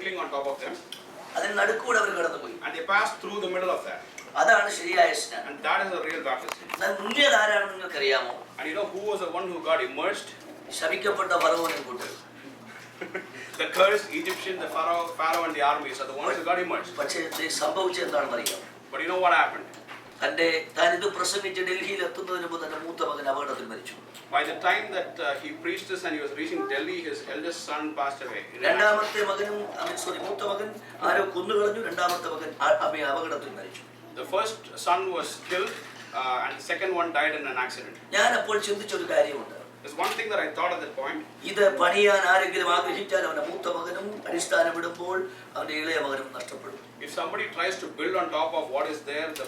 sprinkling on top of them. അതിന് നടുക്കൂടെ അവർ കടന്നുപോയി. And they passed through the middle of that. അതാണ് ശരിയായ സ്നാനം. And that is the real baptism. എന്നാൽ മുങ്ങിയത് ആരാണെന്ന് നിങ്ങൾക്കറിയാമോ? And you know who was the one who got immersed? ശപിക്കപ്പെട്ട ഫറവോനും കൂട്ടരും. The cursed Egyptian, the Pharaoh and the armies are the ones who got immersed. പക്ഷേ സംഭവിച്ചത് എന്താണെന്ന് അറിയാം? But you know what happened? താനിത് പ്രസംഗിച്ച് ഡൽഹിയിൽ എത്തുന്നതിന് മുമ്പ് തന്റെ മൂത്ത മകൻ അപകടത്തിൽ മരിച്ചു. By the time that he preached this and he was reaching Delhi, his eldest son passed away. രണ്ടാമത്തെ മകനും മൂത്ത മകൻ ആരോ കൊന്നുകളഞ്ഞു. രണ്ടാമത്തെ മകൻ അപകടത്തിൽ മരിച്ചു. The first son was killed and the second one died in an accident. ഞാൻ അപ്പോൾ ചിന്തിച്ചൊരു കാര്യമുണ്ട്. There's one thing that I thought at that point. ഇത് പണിയാൻ ആരെങ്കിലും ആഗ്രഹിച്ചാൽ അവന്റെ മൂത്ത മകനും അടിസ്ഥാനം ഇടുമ്പോൾ അവന്റെ ഇളയ മകനും നഷ്ടപ്പെടും. If somebody tries to build on top of what is there, the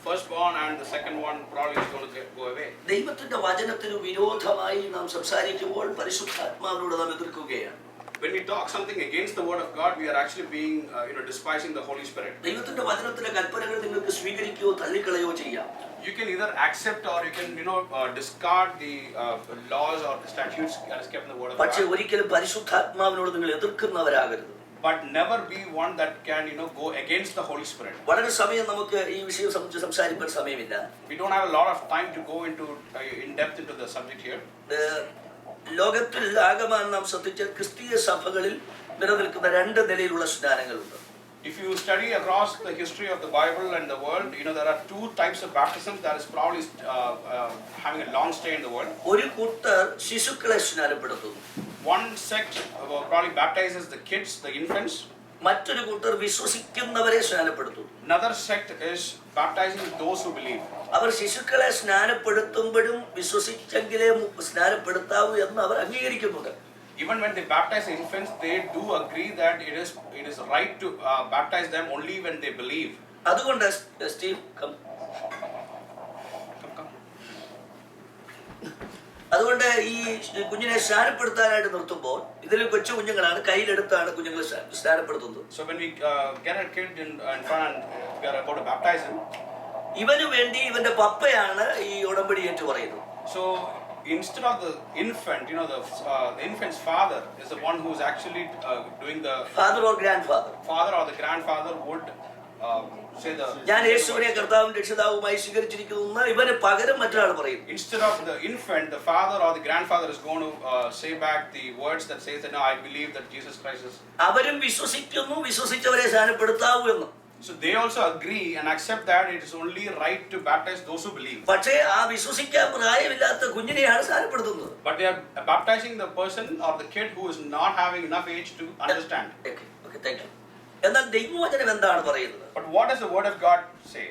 firstborn and the second one probably is going to go away. ദൈവത്തിന്റെ വചനത്തിന് വിരോധമായി നാം സംസാരിക്കുമ്പോൾ പരിശുദ്ധാത്മാവിനോട് നാം എതിർക്കുകയാണ്. When we talk something against the word of God, we are actually being despising the Holy Spirit. ദൈവത്തിന്റെ വചനത്തിലെ കൽപ്പനകൾ നിങ്ങൾക്ക് സ്വീകരിക്കുകയോ തള്ളിക്കളയോ ചെയ്യാം. You can either accept or you can discard the laws or the statutes that is kept in the word of God. പക്ഷേ ഒരിക്കലും പരിശുദ്ധാത്മാവിനോട് നിങ്ങൾ എതിർക്കുന്നവരാകരുത്. But never be one that can go against the Holy Spirit. വളരെ സമയം നമുക്ക് ഈ വിഷയം സംസാരിക്കാൻ സമയമില്ല. We don't have a lot of time to go into in depth into the subject here. ലോകത്തിൽ ആകമാനം നാം ശ്രദ്ധിച്ചാൽ ക്രിസ്തീയ സഭകളിൽ നിലനിൽക്കുന്ന രണ്ട് നിലയിലുള്ള സ്നാനങ്ങളുണ്ട്. If you study across the history of the Bible and the world, there are two types of baptisms that is probably having a long stay in the world. ഒരു കൂട്ടർ ശിശുക്കളെ സ്നാനപ്പെടുത്തുന്നു. One sect probably baptizes the kids, the infants. മറ്റൊരു കൂട്ടർ വിശ്വസിക്കുന്നവരെ സ്നാനപ്പെടുത്തുന്നു. Another sect is baptizing those who believe. അവർ ശിശുക്കളെ സ്നാനപ്പെടുത്തുമ്പോഴും വിശ്വസിച്ചെങ്കിലേ സ്നാനപ്പെടുത്താവൂ എന്ന് അവർ അംഗീകരിക്കുന്നുണ്ട്. Even when they baptize the infants, they do agree that it is right to baptize them only when they believe. അതുകൊണ്ട് Steve അതുകൊണ്ട് ഈ കുഞ്ഞിനെ സ്നാനപ്പെടുത്താനായിട്ട് നിർത്തുമ്പോൾ ഇതിൽ കൊച്ചു കുഞ്ഞുങ്ങളാണ്, കയ്യിലെടുത്താണ് കുഞ്ഞുങ്ങളെ സ്നാനപ്പെടുത്തുന്നത്. So when we get a kid in front and we are about to baptize him, ഇവന് വേണ്ടി ഇവന്റെ പപ്പയാണ് ഈ ഉടമ്പടി ഏറ്റു പറയുന്നത്. So instead of the infant, the infant's father is the one who is actually doing the father or grandfather. Father or the grandfather would say the. ഞാൻ യേശുവിനെ കർത്താവും രക്ഷിതാവുമായി സ്വീകരിച്ചിരിക്കുന്നു ഇവന് പകരം മറ്റൊരാൾ പറയും. Instead of the infant, the father or the grandfather is going to say back the words that says that no, I believe that Jesus Christ is. അവരും വിശ്വസിക്കുന്നു, വിശ്വസിച്ചവരെ സ്നാനപ്പെടുത്താവൂ എന്ന്. So they also agree and accept that it is only right to baptize those who believe. പക്ഷേ ആ വിശ്വസിക്കാൻ പ്രായമില്ലാത്ത കുഞ്ഞിനെയാണ് സ്നാനപ്പെടുത്തുന്നത്. But they are baptizing the person or the kid who is not having enough age to understand. Okay, thank you. എന്നാൽ ദൈവവചനം എന്താണ് പറയുന്നത്? But what does the word of God say?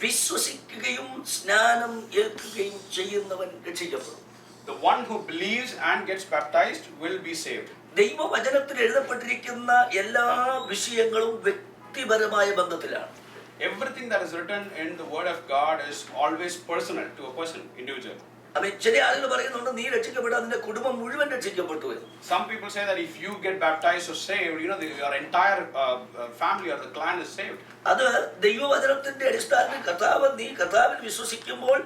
വിശ്വസിക്കുകയും സ്നാനം ഏൽക്കുകയും ചെയ്യുന്നവൻ രക്ഷിക്കപ്പെടും. The one who believes and gets baptized will be saved. ദൈവവചനത്തിൽ എഴുതപ്പെട്ടിരിക്കുന്ന എല്ലാ വിഷയങ്ങളും വ്യക്തിപരമായ ബന്ധത്തിലാണ്. Everything that is written in the word of God is always personal to a person, individual. ചില ആളുകൾ പറയുന്നുണ്ട് നീ രക്ഷിക്കപ്പെടാൻ നിന്റെ കുടുംബം മുഴുവൻ രക്ഷിക്കപ്പെട്ടു എന്ന്. Some people say that if you get baptized or saved, your entire family or the clan is saved. അത് ദൈവവചനത്തിന്റെ അടിസ്ഥാനത്തിൽ കർത്താവിൽ വിശ്വസിക്കുമ്പോൾ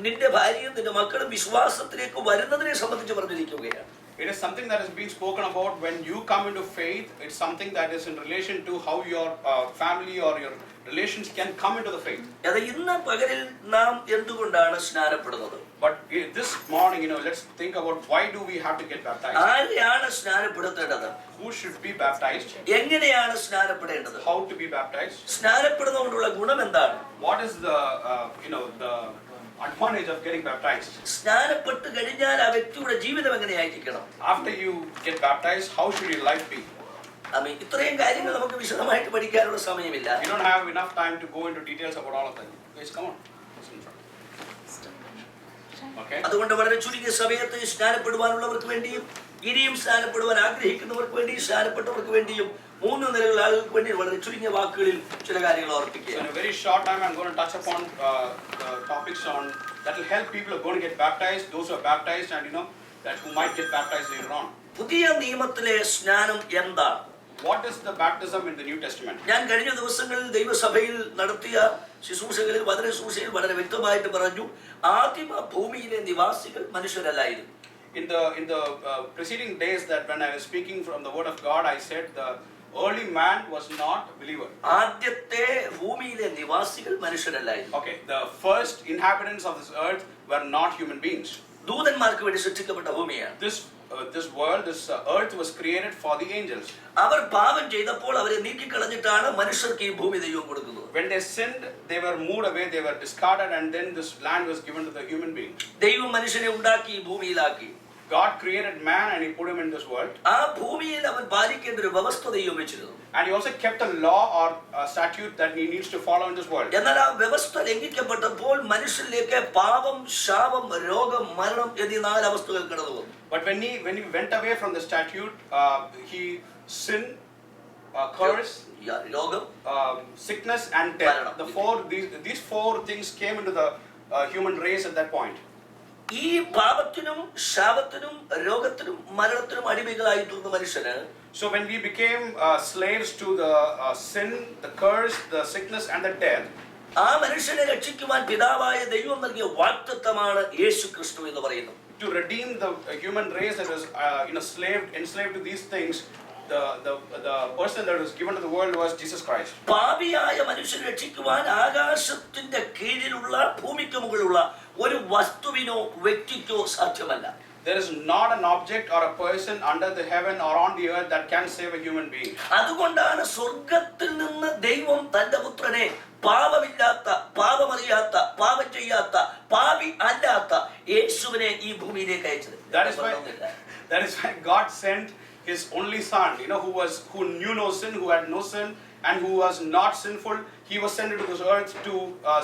നിന്റെ ഭാര്യയും നിന്റെ മക്കളും വിശ്വാസത്തിലേക്ക് വരുന്നതിനെ സംബന്ധിച്ച് പറഞ്ഞിരിക്കുകയാണ്. It is something that is being spoken about when you come into faith. It's something that is in relation to how your family or your relations can come into the faith. ഇന്ന് പകലിൽ നാം എന്തുകൊണ്ടാണ് സ്നാനപ്പെടുന്നത്? But this morning, let's think about why do we have to get baptized? ആരെയാണ് സ്നാനപ്പെടുത്തേണ്ടത്? Who should be baptized? എങ്ങനെയാണ് സ്നാനപ്പെടേണ്ടത്? How to be baptized? സ്നാനപ്പെടുന്നതുകൊണ്ടുള്ള ഗുണം എന്താണ്? What is the the advantage of getting baptized? സ്നാനപ്പെട്ടു കഴിഞ്ഞാൽ ആ വ്യക്തിയുടെ ജീവിതം എങ്ങനെയായിരിക്കണം? After you get baptized, how should your life be? ഇത്രയും കാര്യങ്ങൾ നമുക്ക് വിശദമായിട്ട് പഠിക്കാനുള്ള സമയമില്ല. You don't have enough time to go into details about all of them. Guys, come on. Okay. അതുകൊണ്ട് വളരെ ചുരുങ്ങിയ സമയത്ത് സ്നാനപ്പെടുവാനുള്ളവർക്ക് വേണ്ടിയും ഇനിയും സ്നാനപ്പെടുവാൻ ആഗ്രഹിക്കുന്നവർക്ക് വേണ്ടിയും സ്നാനപ്പെട്ടവർക്ക് വേണ്ടിയും മൂന്ന് നിലകളുള്ള ആളുകൾക്ക് വേണ്ടി വളരെ ചുരുങ്ങിയ വാക്കുകളിൽ ചില കാര്യങ്ങൾ ഓർപ്പിക്കുക. In a very short time I'm going to touch upon the topics on that will help people who are going to get baptized, those who are baptized and that who might get baptized later on. പുതിയ നിയമത്തിലെ സ്നാനം എന്താണ്? What is the baptism in the New Testament? ഞാൻ കഴിഞ്ഞ ദിവസങ്ങളിൽ ദൈവസഭയിൽ നടത്തിയ ശുശ്രൂഷകളിൽ വളരെ വ്യക്തമായിട്ട് പറഞ്ഞു ആദിമ ഭൂമിയിലെ നിവാസികൾ മനുഷ്യരല്ലായിരുന്നു. In the preceding days that when I was speaking from the word of God, I said the early man was not a believer. ആദ്യത്തെ ഭൂമിയിലെ നിവാസികൾ മനുഷ്യരല്ലായിരുന്നു. Okay, the first inhabitants of this earth were not human beings. ദൂതന്മാർക്ക് വേണ്ടി സൃഷ്ടിക്കപ്പെട്ട ഭൂമിയാണ്. This world, this earth was created for the angels. അവർ പാപം ചെയ്തപ്പോൾ അവരെ നീക്കിക്കളഞ്ഞിട്ടാണ് മനുഷ്യർക്ക് ഈ ഭൂമി ദൈവം കൊടുക്കുന്നത്. When they sinned, they were moved away, they were discarded, and then this land was given to the human beings. ദൈവം മനുഷ്യനെ ഉണ്ടാക്കി ഈ ഭൂമിയിലാക്കി. God created man and he put him in this world. ആ ഭൂമിയിൽ അവൻ പാലിക്കേണ്ട ഒരു വ്യവസ്ഥ ദൈവം വെച്ചിരുന്നു. And he also kept a law or a statute that he needs to follow in this world. എന്നാൽ ആ വ്യവസ്ഥ ലംഘിക്കപ്പെട്ടപ്പോൾ മനുഷ്യരിലേക്ക് പാപം, ശാപം, രോഗം, മരണം എന്നീ 4 അവസ്ഥകൾ കടന്നു വന്നു. But when he went away from the statute, he sinned, curse, രോഗം, sickness and death. These four things came into the human race at that point. ഈ പാപത്തിനും ശാപത്തിനും രോഗത്തിനും മരണത്തിനും അടിമകളായി തീർന്ന മനുഷ്യന്, so when we became slaves to the sin, the curse, the sickness and the death, ആ മനുഷ്യനെ രക്ഷിക്കുവാൻ പിതാവായ ദൈവം നൽകിയ വാഗ്ദത്തമാണ് യേശു ക്രിസ്തു എന്ന് പറയുന്നത്. To redeem the human race that was enslaved to these things, the person that was given to the world was Jesus Christ. പാപിയായ മനുഷ്യനെ രക്ഷിക്കുവാൻ ആകാശത്തിന്റെ കീഴിലുള്ള ഭൂമിക്ക് മുകളിലുള്ള ഒരു വസ്തുവിനോ വ്യക്തിക്കോ സാധ്യമല്ല. There is not an object or a person under the heaven or on the earth that can save a human being. അതുകൊണ്ടാണ് സ്വർഗ്ഗത്തിൽ നിന്ന് ദൈവം തന്റെ പുത്രനെ പാപമില്ലാത്ത, പാപമറിയാത്ത, പാപം ചെയ്യാത്ത, പാപി അല്ലാത്ത യേശുവിനെ ഈ ഭൂമിയിലേക്ക് അയച്ചത്. That is why God sent his only son, who knew no sin, who had no sin, and who was not sinful. He was sent into this earth to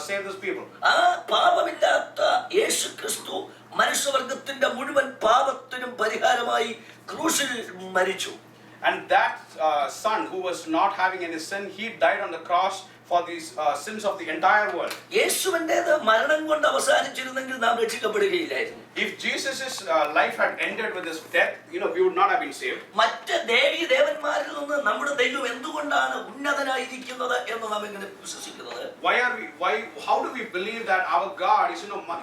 save these people. ആ പാപമില്ലാത്ത യേശു ക്രിസ്തു മനുഷ്യവർഗത്തിന്റെ മുഴുവൻ പാപത്തിനും പരിഹാരമായി ക്രൂശിൽ മരിച്ചു. And that son who was not having any sin, he died on the cross for these sins of the entire world. യേശുവിന്റേത് മരണം കൊണ്ട് അവസാനിച്ചിരുന്നെങ്കിൽ നാം രക്ഷിക്കപ്പെടുകയില്ലായിരുന്നു. If Jesus' life had ended with his death, we would not have been saved. മറ്റ് ദേവന്മാരിൽ നിന്ന് നമ്മുടെ ദൈവം എന്തുകൊണ്ടാണ് ഉന്നതനായിരിക്കുന്നത് എന്ന് നാം എങ്ങനെ വിശ്വസിക്കുന്നത്? How do we believe that our God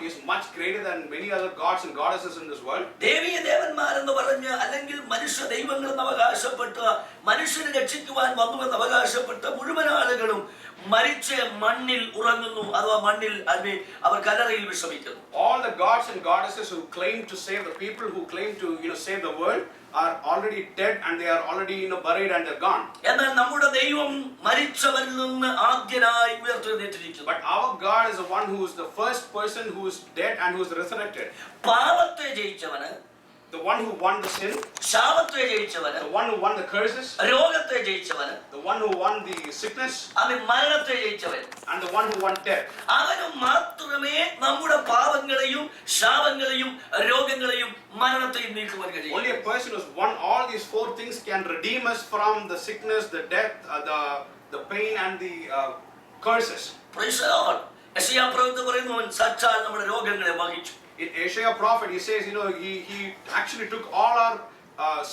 is much greater than many other gods and goddesses in this world? ദേവന്മാരെന്ന് പറഞ്ഞ് അല്ലെങ്കിൽ മനുഷ്യ ദൈവങ്ങൾ എന്ന് അവകാശപ്പെട്ട് മനുഷ്യനെ രക്ഷിക്കുവാൻ വന്നുവെന്ന് അവകാശപ്പെട്ട മുഴുവൻ ആളുകളും മരിച്ച് മണ്ണിൽ ഉറങ്ങുന്നു, അഥവാ മണ്ണിൽ അവർ കല്ലറയിൽ വിശ്രമിക്കുന്നു. All the gods and goddesses who claim to save the people, who claim to save the world, are already dead and they are already buried and they're gone. എന്നാൽ നമ്മുടെ ദൈവം മരിച്ചവരിൽ നിന്ന് ആദ്യനായി ഉയർത്തെഴുന്നേറ്റിരിക്കുന്നു. But our God is the one who is the first person who is dead and who is resurrected. പാപത്തെ ജയിച്ചവന്, the one who won the sin, ശാപത്തെ ജയിച്ചവന്, the one who won the curses, രോഗത്തെ ജയിച്ചവന്, the one who won the sickness, മരണത്തെ ജയിച്ചവൻ, and the one who won death. അവന് മാത്രമേ നമ്മുടെ പാപങ്ങളെയും ശാപങ്ങളെയും രോഗങ്ങളെയും മരണത്തെയും നീക്കുവാൻ കഴിയൂ. Only a person who's won all these four things can redeem us from the sickness, the death, the pain and the curses. Praise the Lord. യെശയ്യാ പ്രവചനം പറയുന്നു, അവൻ സാക്ഷാൽ നമ്മുടെ രോഗങ്ങളെ വഹിച്ചു. In Isaiah prophet, he says, he actually took all our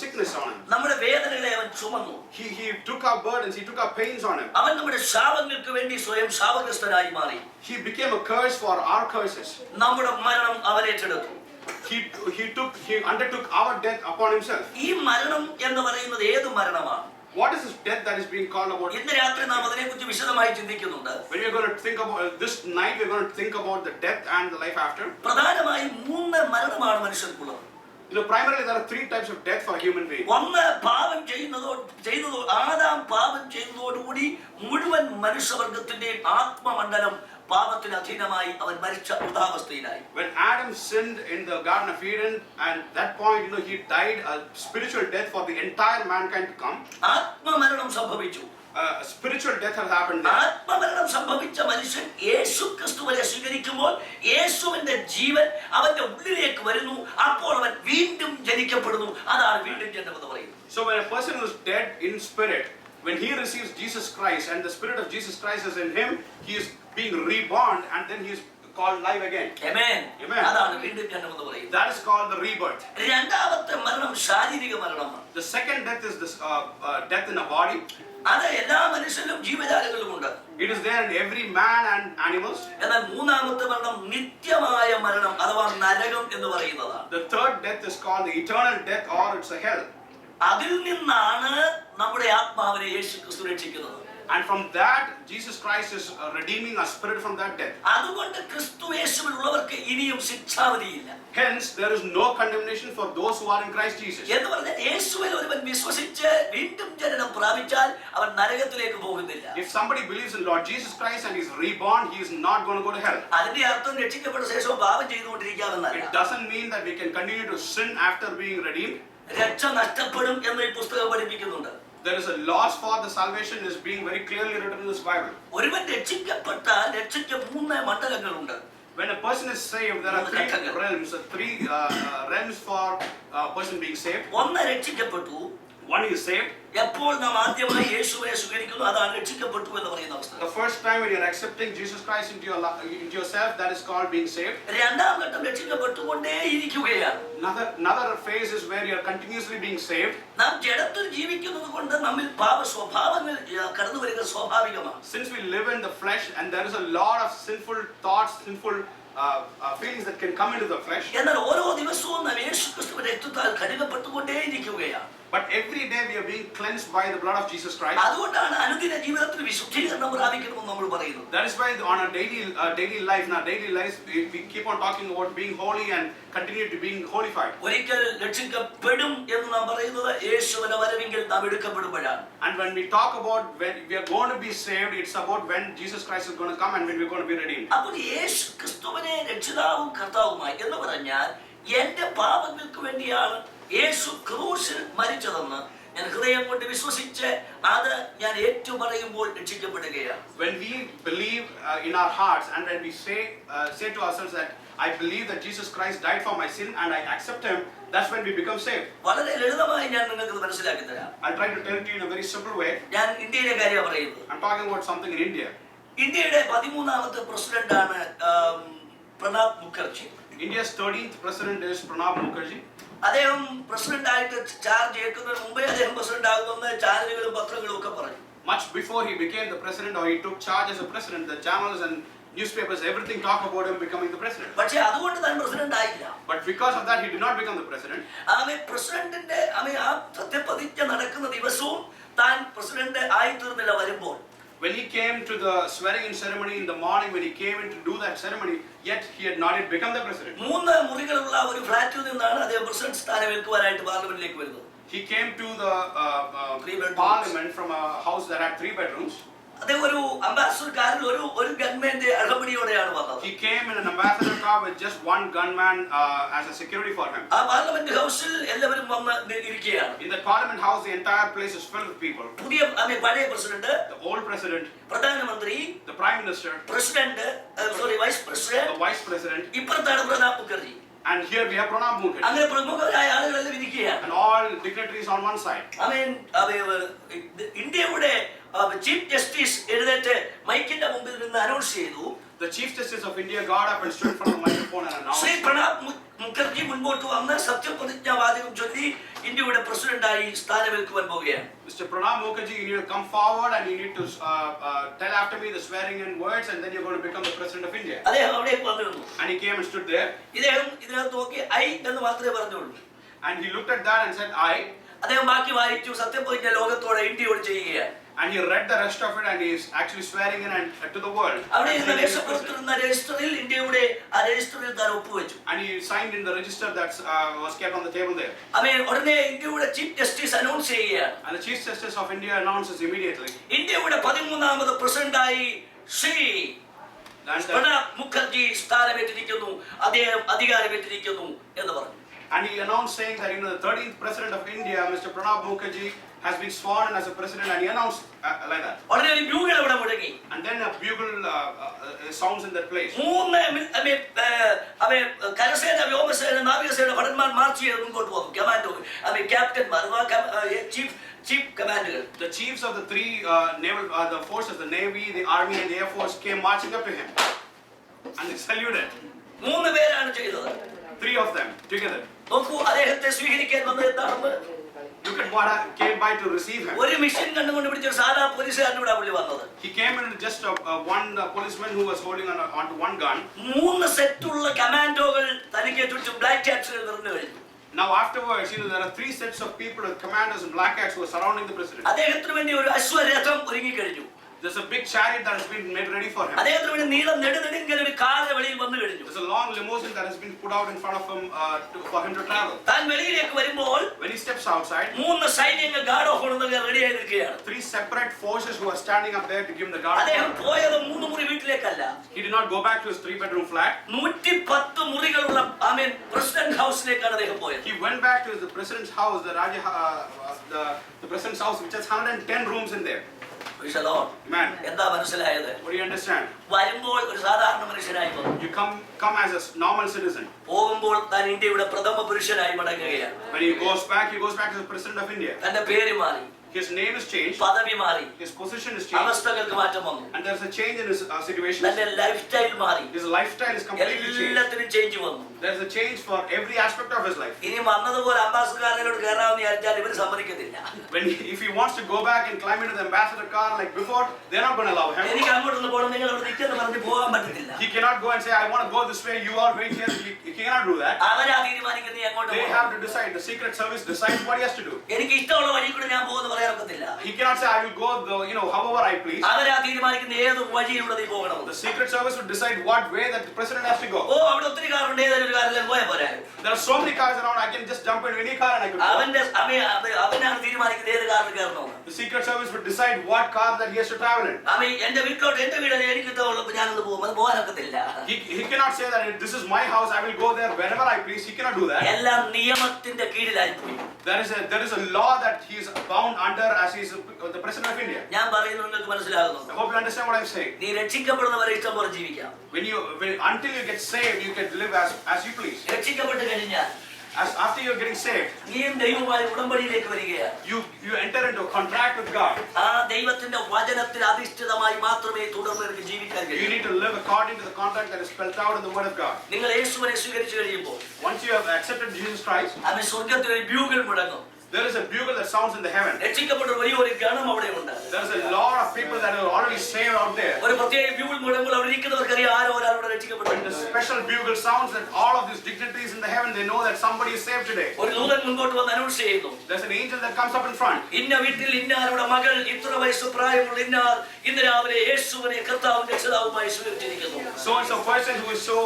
sickness on him. നമ്മുടെ വേദനകളെ അവൻ ചുമന്നു. He took our burdens, he took our pains on him. അവൻ നമ്മുടെ ശാപങ്ങൾക്ക് വേണ്ടി സ്വയം ശാപഗ്രസ്തനായി മാറി. He became a curse for our curses. നമ്മുടെ മരണം അവൻ ഏറ്റെടുത്തു. He undertook our death upon himself. ഈ മരണം എന്ന് പറയുന്നത് ഏത് മരണമാണ്? What is this death that is being called about? ഇന്ന് രാത്രി നാം അതിനെക്കുറിച്ച് വിശദമായി ചിന്തിക്കുന്നുണ്ട്. When we are going to think about this night, we are going to think about the death and the life after. പ്രധാനമായും 3 മരണമാണ് മനുഷ്യർക്കുള്ളത്. Primarily there are 3 types of death for human beings. ഒന്ന്, പാപം ചെയ്യുന്നതോ ആദാം പാപം ചെയ്യുന്നതോടുകൂടി മുഴുവൻ മനുഷ്യവർഗത്തിന്റെയും ആത്മമണ്ഡലം പാപത്തിന് അധീനമായി അവൻ മരിച്ച വൃഥാവസ്ഥയിലായി. When Adam sinned in the Garden of Eden, and that point, he died a spiritual death for the entire mankind to come. ആത്മമരണം സംഭവിച്ചു. Spiritual death has happened there. ആത്മമരണം സംഭവിച്ച മനുഷ്യൻ യേശു ക്രിസ്തുവിനെ സ്വീകരിക്കുമ്പോൾ യേശുവിന്റെ ജീവൻ അവന്റെ ഉള്ളിലേക്ക് വരുന്നു. അപ്പോൾ അവൻ വീണ്ടും ജനിക്കപ്പെടുന്നു. അതാണ് വീണ്ടും ജനനം എന്ന് പറയുന്നത്. So when a person is dead in spirit, when he receives Jesus Christ and the spirit of Jesus Christ is in him, he is being reborn and then he is called live again. Amen. Amen. അതാണ് വീണ്ടും ജനനം എന്ന് പറയുന്നത്. That is called the rebirth. രണ്ടാമത്തെ മരണം ശാരീരിക മരണമാണ്. The second death is this death in a body. അത് എല്ലാ മനുഷ്യരിലും ജീവജാലങ്ങളിലും ഉണ്ട്. It is there in every man and animals. എന്നാൽ മൂന്നാമത്തെ മരണം നിത്യമായ മരണം അഥവാ നരകം എന്ന് പറയുന്നതാണ്. The third death is called the eternal death, or it's a hell. അതിൽ നിന്നാണ് നമ്മുടെ ആത്മാവിനെ യേശു ക്രിസ്തു രക്ഷിക്കുന്നത്. And from that, Jesus Christ is redeeming our spirit from that death. അതുകൊണ്ട് ക്രിസ്തു യേശുവിലുള്ളവർക്ക് ഇനിയും ശിക്ഷാവിധിയില്ല. Hence, there is no condemnation for those who are in Christ Jesus. എന്ന് പറഞ്ഞാൽ യേശുവിൽ ഒരുവൻ വിശ്വസിച്ച് വീണ്ടും ജനനം പ്രാപിച്ചാൽ അവൻ നരകത്തിലേക്ക് പോകുന്നില്ല. If somebody believes in Lord Jesus Christ and is reborn, he is not going to go to hell. അതിന്റെ അർത്ഥം രക്ഷിക്കപ്പെട്ട ശേഷവും പാപം ചെയ്തുകൊണ്ടിരിക്കാമെന്നല്ല. It doesn't mean that we can continue to sin after being redeemed. രക്ഷ നഷ്ടപ്പെടും എന്ന് ഈ പുസ്തകം പഠിപ്പിക്കുന്നുണ്ട്. There is a loss for the salvation is being very clearly written in this Bible. ഒരുവൻ രക്ഷിക്കപ്പെട്ടാൽ രക്ഷയ്ക്ക് 3 മണ്ഡലങ്ങളുണ്ട്. When a person is saved, there are 3 realms, realms for a person being saved. ഒന്ന് രക്ഷിക്കപ്പെട്ടു. One is saved. എപ്പോൾ നാം ആദ്യമായി യേശുവിനെ സ്വീകരിക്കുന്നു അതാണ് രക്ഷിക്കപ്പെട്ടു എന്ന് പറയുന്ന അവസ്ഥ. The first time when you are accepting Jesus Christ into yourself, that is called being saved. രണ്ടാം ഘട്ടം രക്ഷിക്കപ്പെട്ടുകൊണ്ടേ ഇരിക്കുകയാണ്. Another phase is where you are continuously being saved. നാം ജഡത്തിൽ ജീവിക്കുന്നത് കൊണ്ട് നമ്മിൽ പാപ സ്വഭാവങ്ങൾ കടന്നു വരിക സ്വാഭാവികമാണ്. Since we live in the flesh and there is a lot of sinful thoughts, sinful feelings that can come into the flesh. എന്നാൽ ഓരോ ദിവസവും നാം യേശു ക്രിസ്തുവിന്റെ രക്തത്താൽ കഴുകപ്പെട്ടുകൊണ്ടേ ഇരിക്കുകയാണ്. But every day we are being cleansed by the blood of Jesus Christ. അതുകൊണ്ടാണ് അനുദിന ജീവിതത്തിൽ വിശുദ്ധീകരണം പ്രാപിക്കണമെന്ന് നമ്മൾ പറയുന്നത്. That is why on our daily life, in our daily lives, we keep on talking about being holy and continue to being holified. ഒരിക്കൽ രക്ഷിക്കപ്പെടും എന്ന് നാം പറയുന്നത് യേശുവിന്റെ വരവിങ്കിൽ നാം എടുക്കപ്പെടുമ്പോഴാണ്. And when we talk about when we are going to be saved, it's about when Jesus Christ is going to come and when we are going to be redeemed. അപ്പോൾ യേശു ക്രിസ്തുവിനെ രക്ഷിതാവും കർത്താവുമായി എന്ന് പറഞ്ഞാൽ എന്റെ പാപങ്ങൾക്ക് വേണ്ടിയാണ് യേശു ക്രൂശിൽ മരിച്ചതെന്ന് ഞാൻ ഹൃദയം കൊണ്ട് വിശ്വസിച്ച് അത് ഞാൻ ഏറ്റുപറയുമ്പോൾ രക്ഷിക്കപ്പെടുകയാണ്. When we believe in our hearts and when we say to ourselves that I believe that Jesus Christ died for my sin and I accept him, that's when we become saved. വളരെ ലളിതമായി ഞാൻ നിങ്ങൾക്ക് മനസ്സിലാക്കി തരാം. I'll try to tell it to you in a very simple way. ഞാൻ ഇന്ത്യയിലെ കാര്യം പറയുന്നത്. I'm talking about something in India. ഇന്ത്യയുടെ 13ാമത്തെ പ്രസിഡന്റാണ് Pranab Mukherjee. India's 13th president is Pranab Mukherjee. അദ്ദേഹം പ്രസിഡന്റ് ആയിട്ട് ചാർജ് എടുക്കുന്നതിന് മുമ്പേ അദ്ദേഹം പ്രസിഡന്റ് ആകുമെന്ന് ചാനലുകളും പത്രങ്ങളും ഒക്കെ പറഞ്ഞു. Much before he became the president or he took charge as a president, the channels and newspapers, everything talk about him becoming the president. പക്ഷേ അതുകൊണ്ട് താൻ പ്രസിഡന്റ് ആയില്ല. But because of that, he did not become the president. പ്രസിഡന്റിന്റെ ആ സത്യപ്രതിജ്ഞ നടക്കുന്ന ദിവസവും താൻ പ്രസിഡന്റ് ആയി തീർന്നില്ല. വരുമ്പോൾ when he came to the swearing in ceremony in the morning, when he came in to do that ceremony, yet he had not yet become the president. 3 മുറികളുള്ള ഒരു ഫ്ലാറ്റിൽ നിന്നാണ് അദ്ദേഹം പ്രസിഡന്റ് സ്ഥാനമേൽക്കുവാനായിട്ട് പാർലമെന്റിലേക്ക് വരുന്നത്. He came to the parliament from a house that had 3 bedrooms. അദ്ദേഹം ഒരു ambassador കാറിൽ ഒരു ഗൺമാന്റെ അകമ്പടിയോടെയാണ് വന്നത്. He came in an ambassador car with just one gunman as a security for him. ആ പാർലമെന്റ് ഹൗസിൽ എല്ലാവരും വന്ന് ഇരിക്കുകയാണ്. In the parliament house, the entire place is filled with people. പഴയ പ്രസിഡന്റ്, the old president, പ്രധാനമന്ത്രി, the prime minister, president, vice president, the vice president, ഇപ്പുറത്താണ് Pranab Mukherjee. and here we have Pranab Mukherjee. അങ്ങനെ പ്രമുഖരായ ആളുകളെല്ലാം ഇരിക്കുകയാണ്. And all dignitaries on one side. ഇന്ത്യയുടെ chief justice എഴുന്നേറ്റ് മൈക്കിന്റെ മുമ്പിൽ നിന്ന് അനൗൺസ് ചെയ്തു. The chief justice of India got up and stood in front of the microphone and announced. Shri Pranab Mukherjee മുൻപോട്ട് വന്ന് സത്യപ്രതിജ്ഞാ വാചകം ചൊല്ലി ഇന്ത്യയുടെ പ്രസിഡന്റായി സ്ഥാനമേൽക്കുവാൻ പോവുകയാണ്. Mr. Pranab Mukherjee, you need to come forward and you need to tell after me the swearing in words and then you're going to become the president of India. അദ്ദേഹം അവിടേക്ക് വന്നിരുന്നു. And he came and stood there. ഇദ്ദേഹം ഇതിനകത്ത് നോക്കി I എന്ന് മാത്രമേ പറഞ്ഞുള്ളൂ. And he looked at that and said, I. അദ്ദേഹം ബാക്കി വായിച്ചു. സത്യപ്രതിജ്ഞ ലോകത്തോടെ ഇന്ത്യയോട് ചെയ്യുകയാണ്. And he read the rest of it and he is actually swearing in and to the world. അവിടെ ഇരുന്ന രജിസ്റ്ററിൽ ഇന്ത്യയുടെ ആ രജിസ്റ്ററിൽ താൻ ഒപ്പുവെച്ചു. And he signed in the register that was kept on the table there. ഉടനെ ഇന്ത്യയുടെ ചീഫ് ജസ്റ്റിസ് അനൗൺസ് ചെയ്യുകയാണ്. And the chief justice of India announces immediately. ഇന്ത്യയുടെ 13ാമത് പ്രസിഡന്റായി ശ്രീ പ്രണബ് മുഖർജി സ്ഥാനമേറ്റിരിക്കുന്നു, അദ്ദേഹം അധികാരമേറ്റിരിക്കുന്നു എന്ന് പറഞ്ഞു. And he announced saying that the 13th president of India, Mr. Pranab Mukherjee, has been sworn in as a president, and he announced like that. ഉടനെ ഒരു bugle അവിടെ മുഴങ്ങി. And then a bugle sounds in that place. 3 കരസേന, വ്യോമസേന, നാവികസേന ഭടന്മാർ March ചെയ്ത് മുൻപോട്ട് പോകും. കമാൻഡോ ക്യാപ്റ്റന്മാർ, ചീഫ് കമാൻഡുകൾ. The chiefs of the 3 naval the forces, the navy, the army, and the air force came marching up to him, and they saluted. 3 പേരാണ് ചെയ്തത്. 3 of them together. നോക്കൂ, അദ്ദേഹത്തെ സ്വീകരിക്കാൻ വന്നത് എന്താണെന്ന്. Look at what came by to receive him. ഒരു mission കണ്ടുകൊണ്ട് പിടിച്ച സാധാ പോലീസുകാരനോട് പുള്ളി വന്നത്. He came in just one policeman who was holding onto one gun. 3 സെറ്റുള്ള കമാൻഡോകൾ തനിക്ക് ചുറ്റും ബ്ലാക്ക് ക്യാപ്സുകൾ നിറഞ്ഞു കഴിഞ്ഞു. Now afterwards, there are three sets of people with commanders and black hats who are surrounding the president. അദ്ദേഹത്തിന് വേണ്ടി ഒരു അശ്വരഥം ഒരുങ്ങിക്കഴിഞ്ഞു. There's a big chariot that has been made ready for him. അദ്ദേഹത്തിന് വേണ്ടി നീളം നെടുനെടുങ്കൽ ഒരു കാർ വെളിയിൽ വന്നു കഴിഞ്ഞു. There's a long limousine that has been put out in front of him for him to travel. താൻ വെളിയിലേക്ക് വരുമ്പോൾ When he steps outside, മൂന്ന് സൈന്യങ്ങൾ ഗാർഡ് ഓഫ് കൊടുത്ത് റെഡിയായി നിൽക്കുകയാണ്. three separate forces who are standing up there to give him the guard. അദ്ദേഹം പോയത് 3 മുറി വീട്ടിലേക്കല്ല. He did not go back to his 3-bedroom flat. 110 മുറികളുള്ള president ഹൗസിലേക്കാണ് അദ്ദേഹം പോയത്. He went back to the president's house, the president's house, which has 110 rooms in there. Man, എന്താ മനസ്സിലായത്? What do you understand? വരുമ്പോൾ ഒരു സാധാരണ മനുഷ്യനായി വന്നു. You come as a normal citizen. പോകുമ്പോൾ താൻ ഇന്ത്യയുടെ പ്രഥമ പുരുഷനായി മടങ്ങുകയാണ്. When he goes back as the president of India. തന്റെ പേര് മാറി. His name is changed. പദവി മാറി. His position is changed. അവസ്ഥകൾക്ക് മാറ്റം വന്നു. And there's a change in his situation. തന്റെ ലൈഫ് സ്റ്റൈൽ മാറി. His lifestyle is completely changed. എല്ലാത്തിനും ചേഞ്ച് വന്നു. There's a change for every aspect of his life. ഇനി വന്നതുപോലെ അംബാസഡർകാരനോട് കയറാമെന്ന് വിചാരിച്ചാൽ ഇവർ സമ്മതിക്കത്തില്ല. If he wants to go back and climb into the ambassador car like before, they're not going to allow him. എനിക്ക് അങ്ങോട്ടൊന്ന് പോകണം, നിങ്ങൾ അവിടെ നിൽക്കെന്ന് പറഞ്ഞ് പോകാൻ പറ്റത്തില്ല. He cannot go and say, I want to go this way, you all wait here. He cannot do that. അവരാ തീരുമാനിക്കുന്നത് എങ്ങോട്ട് They പോകണം. have to decide. The Secret Service decides what he has to do. എനിക്ക് ഇഷ്ടമുള്ള വഴി കൂടെ ഞാൻ പോകുമെന്ന് പറയാൻ ഒക്കത്തില്ല. He cannot say, I will go however I please. അവരാ തീരുമാനിക്കുന്ന ഏത് വഴിയിലൂടെ നീ പോകണം. The Secret Service would decide what way that the president has to go. ഓ അവിടെ ഒത്തിരി കാറുണ്ട്, ഏതൊരു ഒരു കാറിൽ പോയാൽ പോരാ. There are so many cars around, I can just jump into any car and I could go. അവനാണ് തീരുമാനിക്കുന്നത് ഏത് കാറിൽ കയറണോ. The Secret Service would decide what car that he has to travel in. എന്റെ വീട്ടിലോട്ട് എന്റെ വീട് എനിക്ക് ഇഷ്ടമുള്ളപ്പോൾ ഞാനൊന്ന് പോകും, അത് പോകാനൊക്കത്തില്ല. He cannot say that this is my house, I will go there whenever I please. He cannot do that. എല്ലാം നിയമത്തിന്റെ കീഴിലായി പോയി. There is a law that he is bound under as he is the president of India. ഞാൻ പറയുന്നത് നിങ്ങൾക്ക് മനസ്സിലാകുന്നു. I hope you understand what I'm saying. നീ രക്ഷിക്കപ്പെടുന്നവരെ ഇഷ്ടം പോലെ ജീവിക്കാം. Until you get saved, you can live as you please. രക്ഷിക്കപ്പെട്ട് കഴിഞ്ഞാൽ after you're getting saved, നീയും ദൈവവുമായി ഉടമ്പടിയിലേക്ക് വരികയാണ്. You enter into a contract with God. ആ ദൈവത്തിന്റെ വചനത്തിൽ അധിഷ്ഠിതമായി മാത്രമേ തുടർന്ന് എനിക്ക് ജീവിക്കാൻ കഴിയൂ. You need to live according to the contract that is spelled out in the word of God. നിങ്ങൾ യേശുവിനെ സ്വീകരിച്ചു കഴിയുമ്പോൾ Once you have accepted Jesus Christ, അവൻ സ്വർഗ്ഗത്തിൽ ഒരു ബ്യൂഗിൾ മുഴങ്ങും. there is a bugle that sounds in the heaven. രക്ഷിക്കപ്പെട്ട വലിയൊരു ഗണം അവിടെ ഉണ്ട്. There is a lot of people that are already saved out there. ഒരു പ്രത്യേക ബ്യൂഗിൾ മുഴങ്ങുമ്പോൾ അവിടെ ഇരിക്കുന്നവർക്കറിയാം ആരോ ഒരാളുടെ രക്ഷിക്കപ്പെട്ടു. When the special bugle sounds, that all of these dignitaries in the heaven, they know that somebody is saved today. ഒരു ദൂതൻ മുൻപോട്ട് വന്ന് announce ചെയ്യുന്നു. There's an angel that comes up in front. ഇന്ന വീട്ടിൽ ഇന്നാരുടെ മകൾ ഇത്ര വയസ്സ് പ്രായമുള്ള ഇന്നാർ ഇന്ന് രാവിലെ യേശുവിനെ കർത്താവും രക്ഷിതാവുമായി സ്വീകരിച്ചിരിക്കുന്നു. So and so person who is so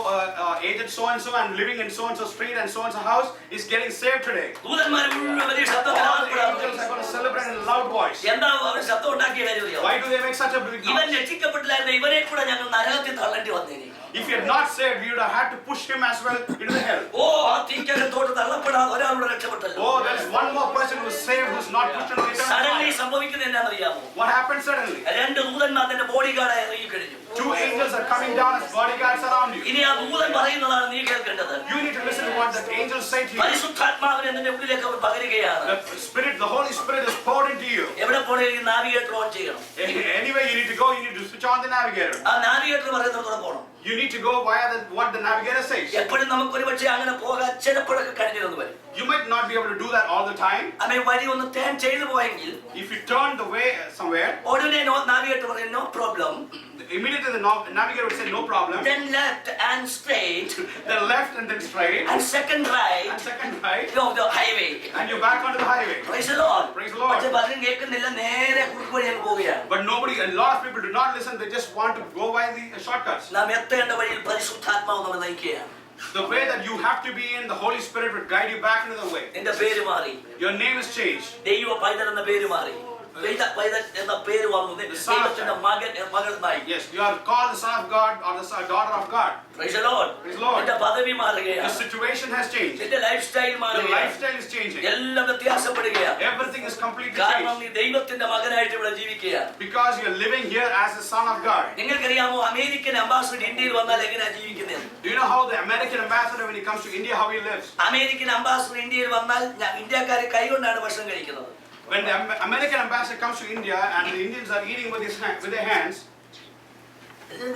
aged so and living in so and so street and so and so house is getting saved today. ദൂതന്മാർ മുഴുവൻ വലിയ ശബ്ദത്തിൽ Angels are going to celebrate in a loud voice. എന്താ അവർ ശബ്ദം ഉണ്ടാക്കിയ കാര്യം? Why do they make such a big ഇവൻ noise? രക്ഷിക്കപ്പെട്ടില്ലായിരുന്നു ഇവരെ കൂടെ ഞങ്ങൾ നരകത്തിൽ തള്ളേണ്ടി വന്നേനെ. If you had not saved, we would have had to push him as well into the hell. ഓ ആ തീക്കകത്തോട്ട് തള്ളപ്പെടാതെ ഒരാളുടെ രക്ഷപ്പെട്ടല്ലോ. Oh, there is one more person who is saved who is not pushed into the suddenly eternal fire. സംഭവിക്കുന്നത് എന്താണെന്നറിയാമോ? What happened suddenly? രണ്ട് ദൂതന്മാർ തന്റെ body ഗാർഡായി ഇറങ്ങി കഴിഞ്ഞു. Two angels are coming down as bodyguards around you. ഇനി ആ ദൂതൻ പറയുന്നതാണ് നീ കേൾക്കേണ്ടത്. You need to listen to what the angels say to you. പരിശുദ്ധാത്മാവിനെ നിന്റെ ഉള്ളിലേക്ക് അവർ പകരുകയാണ്. The Holy Spirit is poured into you. എവിടെ പോണെങ്കിലും നാവിഗേറ്റർ ഓൺ ചെയ്യണം. Anywhere you need to go, you need to switch on the navigator. ആ navigator പറയുന്നതോടെ പോകണം. You need to go via what the navigator says. എപ്പോഴും നമുക്ക് ഒരുപക്ഷെ അങ്ങനെ പോകാൻ ചിലപ്പോഴൊക്കെ കഴിഞ്ഞിരുന്നു വരും. You might not be able to do that all the time. വഴി ഒന്ന് ടേൺ ചെയ്തു പോയെങ്കിൽ If you turn the way somewhere, ഉടനെ നാവിഗേറ്റർ പറയും no problem. immediately the navigator would say no problem. Then left and straight. Then left and then straight. And second right. And second right. Go the highway. And you're back onto the highway. Praise the Lord. Praise the Lord. പക്ഷേ പലരും കേൾക്കുന്നില്ല, നേരെ കുറുക്ക് വഴി അങ്ങ് പോവുകയാണ്. But a lot of people do not listen. They just want to go by the shortcuts. നാം എത്തേണ്ട വഴിയിൽ പരിശുദ്ധാത്മാവ് നമ്മെ നയിക്കുകയാണ്. The way that you have to be in, the Holy Spirit would guide you back into the way. നിന്റെ പേര് മാറി. Your name is changed. ദൈവ പൈതൽ എന്ന പേര് മാറി. പൈതൽ എന്ന പേര് വന്നു. ദൈവത്തിന്റെ മകളായി. Yes, you are called the son of God or the daughter of God. Praise the Lord. Praise the Lord. നിന്റെ പദവി മാറുകയാണ്. The situation has changed. നിന്റെ ലൈഫ് സ്റ്റൈൽ Your മാറുകയാണ്. lifestyle is changing. എല്ലാം വ്യത്യാസപ്പെടുകയാണ്. Everything is completely കാരണം changed. നീ ദൈവത്തിന്റെ മകനായിട്ട് ഇവിടെ ജീവിക്കുകയാണ്. Because you are living here as the son of God. നിങ്ങൾക്കറിയാമോ അമേരിക്കൻ അംബാസഡർ ഇന്ത്യയിൽ വന്നാൽ എങ്ങനെയാണ് ജീവിക്കുന്നത്? Do you know how the American ambassador, when he comes to India, how he lives? American ambassador ഇന്ത്യയിൽ വന്നാൽ ഇന്ത്യക്കാരെ കൈകൊണ്ടാണ് ഭക്ഷണം കഴിക്കുന്നത്. When the American ambassador comes to India and the Indians are eating with their hands,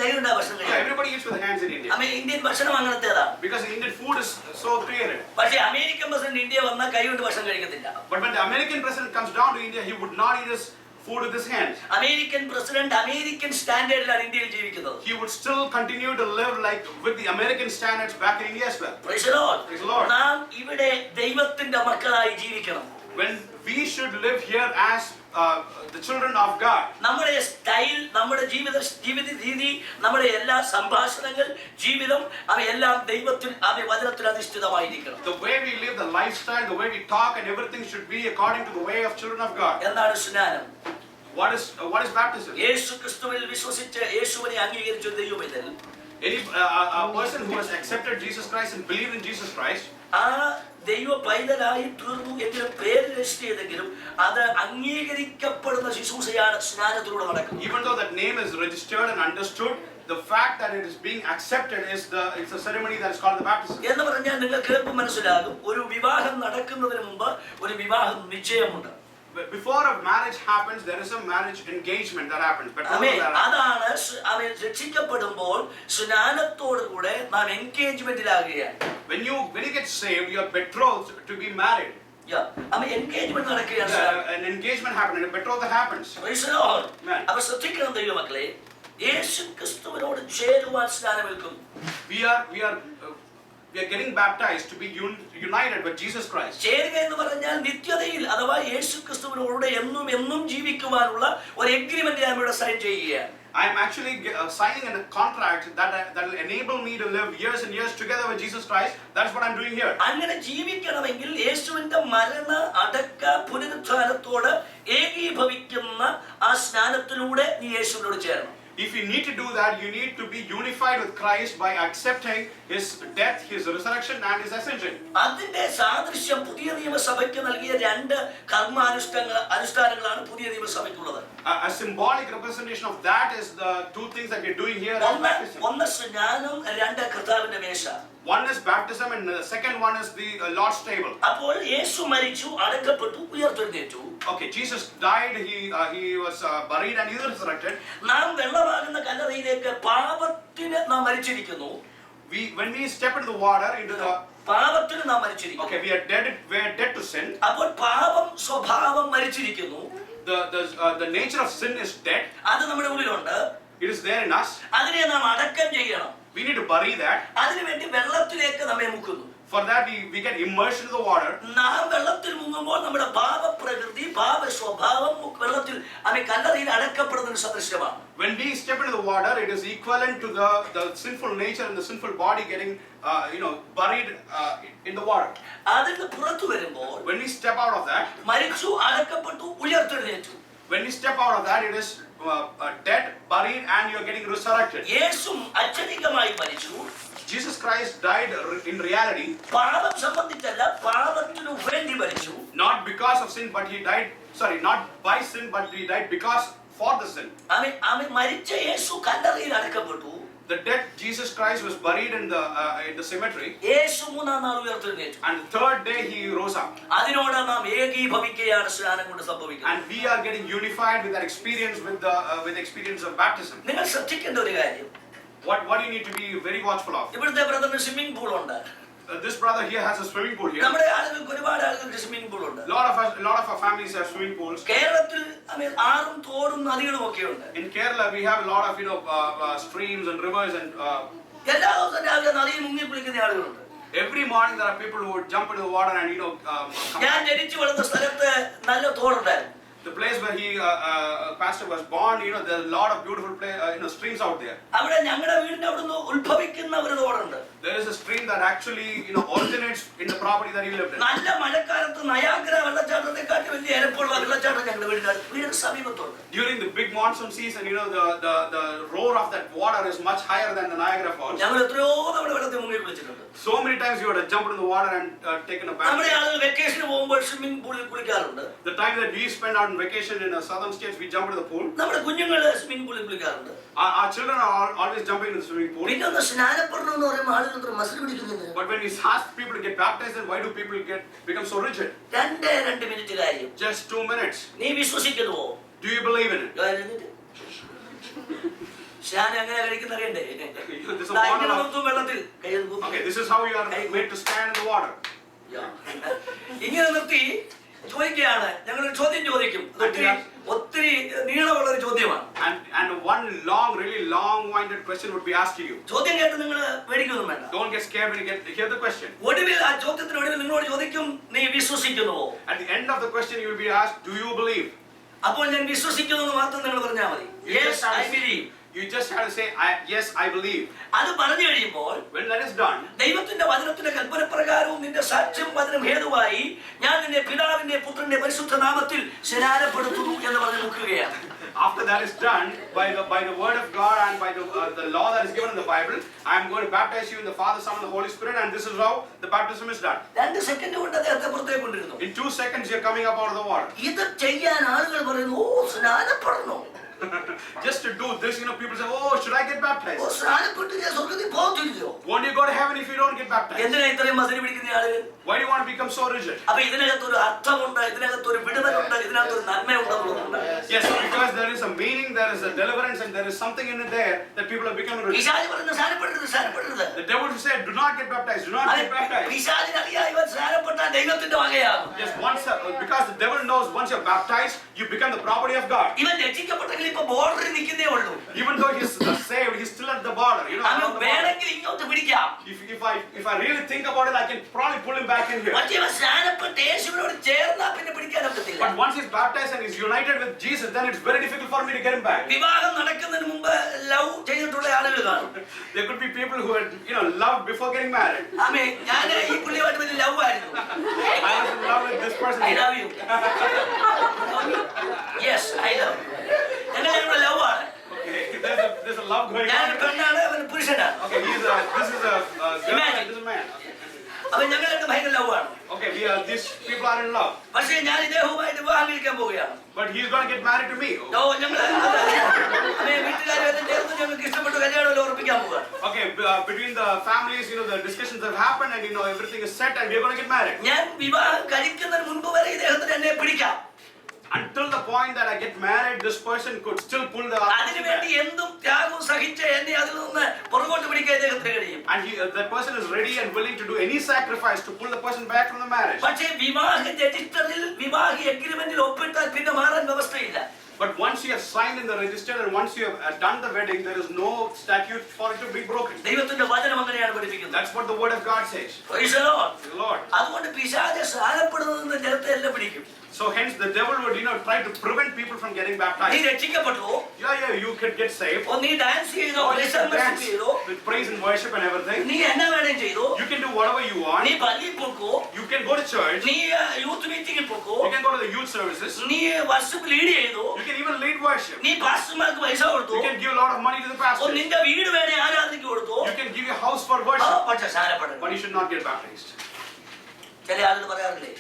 കൈകൊണ്ടാ ഭക്ഷണം yeah, കഴിക്കുന്നത്. everybody eats with their hands in India. Indian ഭക്ഷണം അങ്ങനത്തേതാ. Because Indian food is so created. പക്ഷേ American president India വന്നാൽ കൈകൊണ്ട് ഭക്ഷണം കഴിക്കത്തില്ല. But when the American president comes down to India, he would not eat his food with his hands. American president American സ്റ്റാൻഡേർഡിലാണ് ഇന്ത്യയിൽ ജീവിക്കുന്നത്. He would still continue to live like with the American standards back in India as well. Praise the Lord. Praise the Lord. നാം ഇവിടെ ദൈവത്തിന്റെ മക്കളായി ജീവിക്കണം. When we should live here as the children of God. നമ്മുടെ style, നമ്മുടെ ജീവിത രീതി, നമ്മുടെ എല്ലാ സംഭാഷണങ്ങൾ, ജീവിതം അവയെല്ലാം ദൈവത്തിൽ വചനത്തിൽ അധിഷ്ഠിതമായിരിക്കണം. The way we live, the lifestyle, the way we talk and everything should be according to the way of children of God. എന്താണ് സ്നാനം? What is baptism? യേശു ക്രിസ്തുവിൽ വിശ്വസിച്ച് യേശുവിനെ അംഗീകരിച്ച ദൈവമൈതൽ, Any a person who has accepted Jesus Christ and believed in Jesus Christ, ആ ദൈവ പൈതലായി തീർന്നു എങ്കിലും പേര് രജിസ്റ്റർ ചെയ്തെങ്കിലും അത് അംഗീകരിക്കപ്പെടുന്ന ശുശ്രൂഷയാണ് സ്നാനത്തിലൂടെ നടക്കുന്നത്. even though that name is registered and understood, the fact that it is being accepted is it's a ceremony that is called the baptism. എന്ന് പറഞ്ഞാൽ നിങ്ങൾക്ക് എളുപ്പം മനസ്സിലാകും, ഒരു വിവാഹം നടക്കുന്നതിന് മുമ്പ് ഒരു വിവാഹ നിശ്ചയമുണ്ട്. Before a marriage happens, there is a marriage engagement that happens. അതാണ് അവൻ രക്ഷിക്കപ്പെടുമ്പോൾ സ്നാനത്തോടു കൂടെ നാം എൻഗേജ്മെന്റിലാകുകയാണ്. When you get saved, you are betrothed to be married. Engagement നടക്കുകയാണ്. An engagement happens, and a betrothal happens. അപ്പൊ ശ്രദ്ധിക്കണം ദൈവമക്കളെ, യേശു ക്രിസ്തുവിനോട് ചേരുവാൻ സ്നാനമേൽക്കുന്നു. We are getting baptized to be united with Jesus Christ. ചേരുക എന്ന് പറഞ്ഞാൽ നിത്യതയിൽ അഥവാ യേശു ക്രിസ്തുവിനോട് എന്നും എന്നും ജീവിക്കുവാനുള്ള ഒരു എഗ്രിമെന്റ് ഞാൻ ഇവിടെ സൈൻ ചെയ്യുകയാണ്. I am actually signing a contract that will enable me to live years and years together with Jesus Christ. That's what I'm doing here. അങ്ങനെ ജീവിക്കണമെങ്കിൽ യേശുവിന്റെ മരണ അടക്ക പുനരുത്ഥാനത്തോട് ഏകീഭവിക്കുന്ന ആ സ്നാനത്തിലൂടെ നീ യേശുവിനോട് ചേരണം. If you need to do that, you need to be unified with Christ by accepting His death, His resurrection, and His ascension. അതിന്റെ സാദൃശ്യം പുതിയ നിയമസഭയ്ക്ക് നൽകിയ രണ്ട് അനുഷ്ഠാനങ്ങളാണ് പുതിയ നിയമസഭയ്ക്കുള്ളത്. A symbolic representation of that is the two things that we're doing here. ഒന്ന് സ്നാനം, രണ്ട് കർത്താവിന്റെ മേശ. One is baptism and the second one is the Lord's table. അപ്പോൾ യേശു മരിച്ചു, അടക്കപ്പെട്ടു, ഉയർത്തെഴുന്നേറ്റു. Okay, Jesus died, he was buried and he was resurrected. നാം വെള്ളമാകുന്ന കല്ലറയിലേക്ക് പാപത്തിന് നാം മരിച്ചിരിക്കുന്നു. When we step into the water, into the പാപത്തിന് നാം മരിച്ചിരിക്കുന്നു. Okay, we are dead to sin. അപ്പോൾ പാപം സ്വഭാവം മരിച്ചിരിക്കുന്നു. The nature of sin is dead. അത് നമ്മുടെ ഉള്ളിലുണ്ട്. It is there in us. അതിനെ നാം അടക്കം ചെയ്യണം. We need to bury that. അതിനുവേണ്ടി വെള്ളത്തിലേക്ക് നമ്മെ മുക്കുന്നു. For that we get immersed into the water. നാം വെള്ളത്തിൽ മുങ്ങുമ്പോൾ നമ്മുടെ പാപപ്രകൃതി, പാപ സ്വഭാവം വെള്ളത്തിൽ കല്ലറയിൽ അടക്കപ്പെടുന്ന സദൃശ്യമാണ്. When we step into the water, it is equivalent to the sinful nature and the sinful body getting buried in the water. അതിന് പുറത്തു വരുമ്പോൾ when we step out of that, മരിച്ചു, അടക്കപ്പെട്ടു, ഉയർത്തെഴുന്നേറ്റു. When we step out of that, it is dead, buried, and you are getting resurrected. യേശു അച്ചടികമായി മരിച്ചു. Jesus Christ died in reality. പാപം സംബന്ധിച്ചല്ല, പാപത്തിനു വേണ്ടി മരിച്ചു. Not because of sin, but he died. Sorry, not by sin, but he died because for the sin. അവൻ മരിച്ച യേശു കല്ലറയിൽ അടക്കപ്പെട്ടു. The dead Jesus Christ was buried in the cemetery. യേശു മൂന്നാം നാൾ ഉയർത്തെഴുന്നേറ്റു. And the third day he rose up. അതിനോട് നാം ഏകീഭവിക്കുകയാണ് സ്നാനം കൊണ്ട് സംഭവിക്കുന്നത്. And we are getting unified with that experience with the experience of baptism. നിങ്ങൾ ശ്രദ്ധിക്കേണ്ട ഒരു കാര്യം, What you need to be very watchful of. ഇവിടുത്തെ ബ്രദറിന് സ്വിമ്മിംഗ് പൂൾ ഉണ്ട്. This brother here has a swimming pool here. നമ്മുടെ ആളുകൾക്ക് ഒരുപാട് ആളുകൾക്ക് സ്വിമ്മിംഗ് പൂൾ ഉണ്ട്. A lot of our families have swimming pools. കേരളത്തിൽ ആറും തോടും നദികളും ഒക്കെ ഉണ്ട്. In Kerala we have a lot of streams and rivers and എല്ലാ ദിവസവും രാവിലെ നദിയിൽ മുങ്ങി കുളിക്കുന്ന ആളുകളുണ്ട്. every morning there are people who would jump into the water and ഞാൻ ജനിച്ചു വളർന്ന സ്ഥലത്ത് നല്ല തോടുണ്ടായിരുന്നു. the place where pastor was born, there are a lot of beautiful streams out there. അവിടെ ഞങ്ങളുടെ വീടിന്റെ അവിടുന്ന് ഉത്ഭവിക്കുന്ന ഒരു തോടുണ്ട്. There is a stream that actually originates in the property that he lived in. നല്ല മഴക്കാലത്ത് നയാഗ്ര വെള്ളച്ചാട്ടത്തെക്കാട്ടി വലിയ ഇരപ്പുള്ള വെള്ളച്ചാട്ടം ഞങ്ങളുടെ വീടിന് സമീപത്തുണ്ട്. During the big monsoon season, the roar of that water is much higher than the Niagara Falls. ഞങ്ങൾ എത്രയോ തവണ വെള്ളത്തിൽ മുങ്ങി കുളിച്ചിട്ടുണ്ട്. So many times you would have jumped in the water and taken a bath. നമ്മുടെ ആളുകൾ വെക്കേഷന് പോകുമ്പോൾ swimming പൂളിൽ കുളിക്കാറുണ്ട്. The time that we spend on vacation in southern states, we jump into the pool. നമ്മുടെ കുഞ്ഞുങ്ങൾ സ്വിമ്മിംഗ് പൂളിൽ കുളിക്കാറുണ്ട്. Our children are always jumping in the swimming pool. പിന്നെ ഒന്ന് സ്നാനപ്പെടണം എന്ന് പറയുമ്പോൾ ആളുകൾ മസിൽ പിടിക്കുന്നത്. But when we ask people to get baptized, then why do people become so rigid? 2 minute കാര്യം. Just 2 minutes. നീ വിശ്വസിക്കുന്നുവോ? Do you believe in it? സ്നാനം എങ്ങനെ കഴിക്കുന്ന അറിയണ്ടേ? വെള്ളത്തിൽ Okay, this is how you are made to stand in the water. ഇങ്ങനെ നിർത്തി ചോദിക്കുകയാണ്, ഞങ്ങളൊരു ചോദ്യം ചോദിക്കും. ഒത്തിരി നീളമുള്ളൊരു ചോദ്യമാണ്. And one long, really long-winded question would be asked to you. ചോദ്യം കേട്ട് നിങ്ങൾ പേടിക്കൊന്നും വേണ്ട. Don't get scared when you hear the question. ഒടുവിൽ ആ ചോദ്യത്തിനൊടുവിൽ നിങ്ങളോട് ചോദിക്കും, നീ വിശ്വസിക്കുന്നുവോ? At the end of the question, you will be asked, do you believe? അപ്പോൾ ഞാൻ വിശ്വസിക്കുന്നു എന്ന് മാത്രം നിങ്ങൾ പറഞ്ഞാൽ മതി. Yes, I believe. You just have to say, yes, I believe. അത് പറഞ്ഞു കഴിയുമ്പോൾ When that is done, ദൈവത്തിന്റെ വചനത്തിന്റെ കൽപ്പനപ്രകാരവും നിന്റെ സാക്ഷ്യം വചനം ഹേതുവായി ഞാൻ നിന്നെ പിതാവിന്റെ പുത്രന്റെ പരിശുദ്ധ നാമത്തിൽ സ്നാനപ്പെടുത്തുന്നു എന്ന് പറഞ്ഞു നോക്കുകയാണ്. after that is done, by the word of God and by the law that is given in the Bible, I am going to baptize you in the Father, Son, and the Holy Spirit, and this is how the baptism is done. 2 second കൊണ്ട് അദ്ദേഹത്തെ പുറത്തേക്ക് കൊണ്ടിരുന്നു. In 2 seconds, you are coming up out of the water. ഇത് ചെയ്യാൻ ആളുകൾ പറയുന്നു, ഓ സ്നാനപ്പെടണോ? Just to do this, people say, oh, should I get baptized? ഓ സ്നാനപ്പെട്ട് ഞാൻ സ്വർഗ്ഗത്തിൽ പോകത്തില്ലയോ? Won't you go to heaven if you don't get baptized? എന്തിനാ ഇത്രയും muscle പിടിക്കുന്ന ആളുകൾ? Why do you want to become so rigid? അപ്പൊ ഇതിനകത്തൊരു അർത്ഥമുണ്ട്, ഇതിനകത്തൊരു വിടുതലുണ്ട്, ഇതിനകത്തൊരു നന്മയുണ്ടെന്നുള്ളതുണ്ട്. Yes, because there is a meaning, there is a deliverance, and there is something in it there that people are becoming rigid. പിശാച് പറയുന്നു സ്നാനപ്പെടരുത്, സ്നാനപ്പെടരുത്. The devil said, do not get baptized, do not get baptized. പിശാചിനറിയാം ഇവൻ സ്നാനപ്പെട്ടാൽ ദൈവത്തിന്റെ വകയാകും. Yes, because the devil knows once you're baptized, you become the property of God. ഇവൻ രക്ഷിക്കപ്പെട്ടെങ്കിൽ ഇപ്പൊ ബോർഡറിൽ നിൽക്കുന്നേ ഉള്ളൂ. Even though he's saved, he's still at the border. അവൻ വേണമെങ്കിൽ ഇങ്ങോട്ട് പിടിക്കാം. If I really think about it, I can probably pull him back in here. പക്ഷേ ഇവൻ സ്നാനപ്പെട്ട് യേശുവിനോട് ചേർന്നാ പിന്നെ പിടിക്കാൻ ഒക്കത്തില്ല. But once he's baptized and he's united with Jesus, then it's very difficult for me to get him back. വിവാഹം നടക്കുന്നതിന് മുമ്പ് love ചെയ്തിട്ടുള്ള ആളുകൾ കാണും. There could be people who had, loved before getting married. ആമേൻ. ഞാൻ ഈ പുള്ളിയുമായിട്ട് വലിയ ലവ് ആയിരുന്നു. I was in love with this person. I love you. Yes, I love you. ഞങ്ങളുടെ ലവ് ആണ്. Okay, there's a love going ഞാൻ on. പെണ്ണാണ്, അവൻ പുരുഷനാണ്. Okay, this is a girl and this is a man. അപ്പൊ ഞങ്ങൾ രണ്ട് ഭയങ്കര ലവ് ആണ്. Okay, these people are in love. പക്ഷേ ഞാൻ ഇദ്ദേഹവുമായിട്ട് വിവാഹം കഴിക്കാൻ പോവുകയാണ്. But he's going to get married to me. ഞങ്ങൾ വീട്ടുകാരെല്ലാം ചേർന്ന് ഞങ്ങൾക്ക് ഇഷ്ടപ്പെട്ട കല്യാണം ഉറപ്പിക്കാൻ പോവുക. Okay, between the families, the discussions have happened and everything is set and we're going to get married. ഞാൻ വിവാഹം കഴിക്കുന്നതിന് മുൻപ് വരെ ഇദ്ദേഹത്തിന് എന്നെ പിടിക്കാം. Until the point that I get married, this person could still pull the. അതിനുവേണ്ടി എന്തും ത്യാഗവും സഹിച്ച് എന്നെ അതിൽ നിന്ന് പുറകോട്ട് പിടിക്കാൻ ഇദ്ദേഹത്തിന് കഴിയും. And that person is ready and willing to do any sacrifice to pull the person back from the marriage. പക്ഷേ വിവാഹ രജിസ്റ്ററിൽ വിവാഹ എഗ്രിമെന്റിൽ ഒപ്പിട്ടാൽ പിന്നെ മാറാൻ വ്യവസ്ഥയില്ല. But once you have signed in the register and once you have done the wedding, there is no statute for it to be broken. ദൈവത്തിന്റെ വചനം അങ്ങനെയാണ് പഠിപ്പിക്കുന്നത്. That's what the word of God says. Praise the Lord. Lord. അതുകൊണ്ട് പിശാച് സ്നാനപ്പെടുന്നതിന് ജനത്തെ എല്ലാം പിടിക്കും. So hence the devil would try to prevent people from getting നീ baptized. രക്ഷിക്കപ്പെട്ടോ? Yeah, you could get saved. ഓ നീ ഡാൻസ് ചെയ്തോ, Dance with praise and worship and everything. നീ എന്നാ വേണേലും ചെയ്തോ. You can do whatever you want. നീ പള്ളിയിൽ പോക്കോ. You can go to church. നീ യൂത്ത് മീറ്റിംഗിൽ പോക്കോ. You can go to the youth services. നീ വർഷിപ്പ് ലീഡ് ചെയ്തോ. You can even lead worship. നീ പാസ്റ്റർമാർക്ക് പൈസ കൊടുത്തോ. You can give a lot of money to the oh pastor. നിന്റെ വീട് വേണേ ആരാധനയ്ക്ക് കൊടുത്തോ. You can give your house for worship. പക്ഷെ സ്നാനപ്പെടണം. But you should not get baptized. ചില ആളുകൾ പറയാറില്ലേ,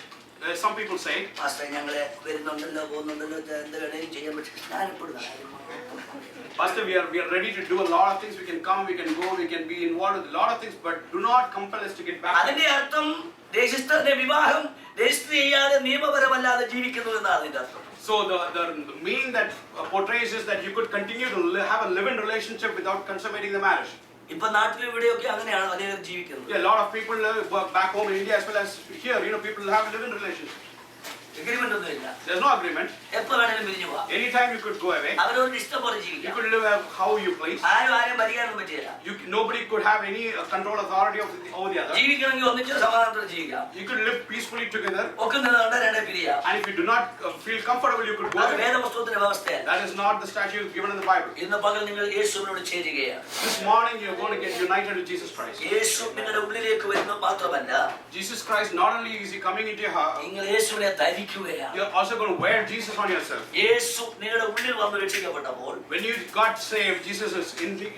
Some people say, പാസ്റ്റർ ഞങ്ങളെ വരുന്നുണ്ടല്ലോ പോകുന്നുണ്ടല്ലോ എന്ത് വേണേലും ചെയ്യാൻ പക്ഷെ സ്നാനപ്പെടുക. Pastor, we are ready to do a lot of things. We can come, we can go, we can be involved with a lot of things, but do not compel us to get baptized. അതിന്റെ അർത്ഥം രജിസ്റ്ററിന്റെ വിവാഹം register ചെയ്യാതെ നിയമപരമല്ലാതെ ജീവിക്കുന്നു എന്നാണ് അതിന്റെ അർത്ഥം. So the meaning that portrays is that you could continue to have a live-in relationship without consummating the marriage. ഇപ്പൊ നാട്ടിലും ഇവിടെയൊക്കെ അങ്ങനെയാണ് അനേകം ജീവിക്കുന്നത്. Yeah, a lot of people back home in India as well as here, people have a live-in relationship. Agreement ഒന്നുമില്ല. There's no agreement. എപ്പോ വേണേലും പിരിഞ്ഞു പോവാം. Anytime you could go away. അവരോട് ഇഷ്ടം പോലെ You ജീവിക്കാം. could live how you please. ആരും ഭരിക്കാനൊന്നും പറ്റില്ല. Nobody could have any control authority over the other. ജീവിക്കണമെങ്കിൽ ഒന്നിച്ച് സമാധാനത്തോടെ ജീവിക്കാം. You could live peacefully together. ഒക്കെ നിന്നുകൊണ്ട് രണ്ടേ പിരിയാം. And if you do not feel comfortable, you could go അത് away. വേദപുസ്തകത്തിന്റെ വ്യവസ്ഥയല്ല. That is not the statute given in the Bible. ഇന്ന് പകൽ നിങ്ങൾ യേശുവിനോട് ചേരുകയാണ്. This morning you are going to get united with Jesus Christ. യേശു നിങ്ങളുടെ ഉള്ളിലേക്ക് വരുന്നത് മാത്രമല്ല, Jesus Christ, not only is he coming into your heart, നിങ്ങൾ യേശുവിനെ ധരിക്കുകയാണ്. you are also going to wear Jesus on yourself. യേശു നിങ്ങളുടെ ഉള്ളിൽ വന്ന് രക്ഷിക്കപ്പെട്ടപ്പോൾ, When you got saved, Jesus is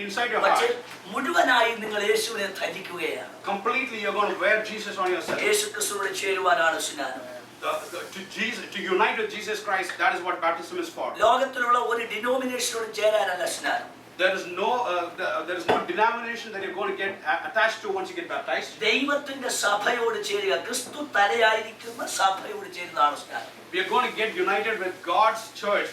inside your heart. മുഴുവനായി നിങ്ങൾ യേശുവിനെ ധരിക്കുകയാണ്. Completely you are going to wear Jesus on yourself. യേശു ക്രിസ്തുവിനോട് ചേരുവാനാണ് സ്നാനം. To unite with Jesus Christ, that is what baptism is for. ലോകത്തിലുള്ള ഒരു ഡിനോമിനേഷനോട് ചേരാനല്ല സ്നാനം. There is no denomination that you're going to get attached to once you get baptized. ദൈവത്തിന്റെ സഭയോട് ചേരുക, ക്രിസ്തു തലയായിരിക്കുന്ന സഭയോട് ചേരുന്നതാണ് സ്നാനം. We are going to get united with God's church,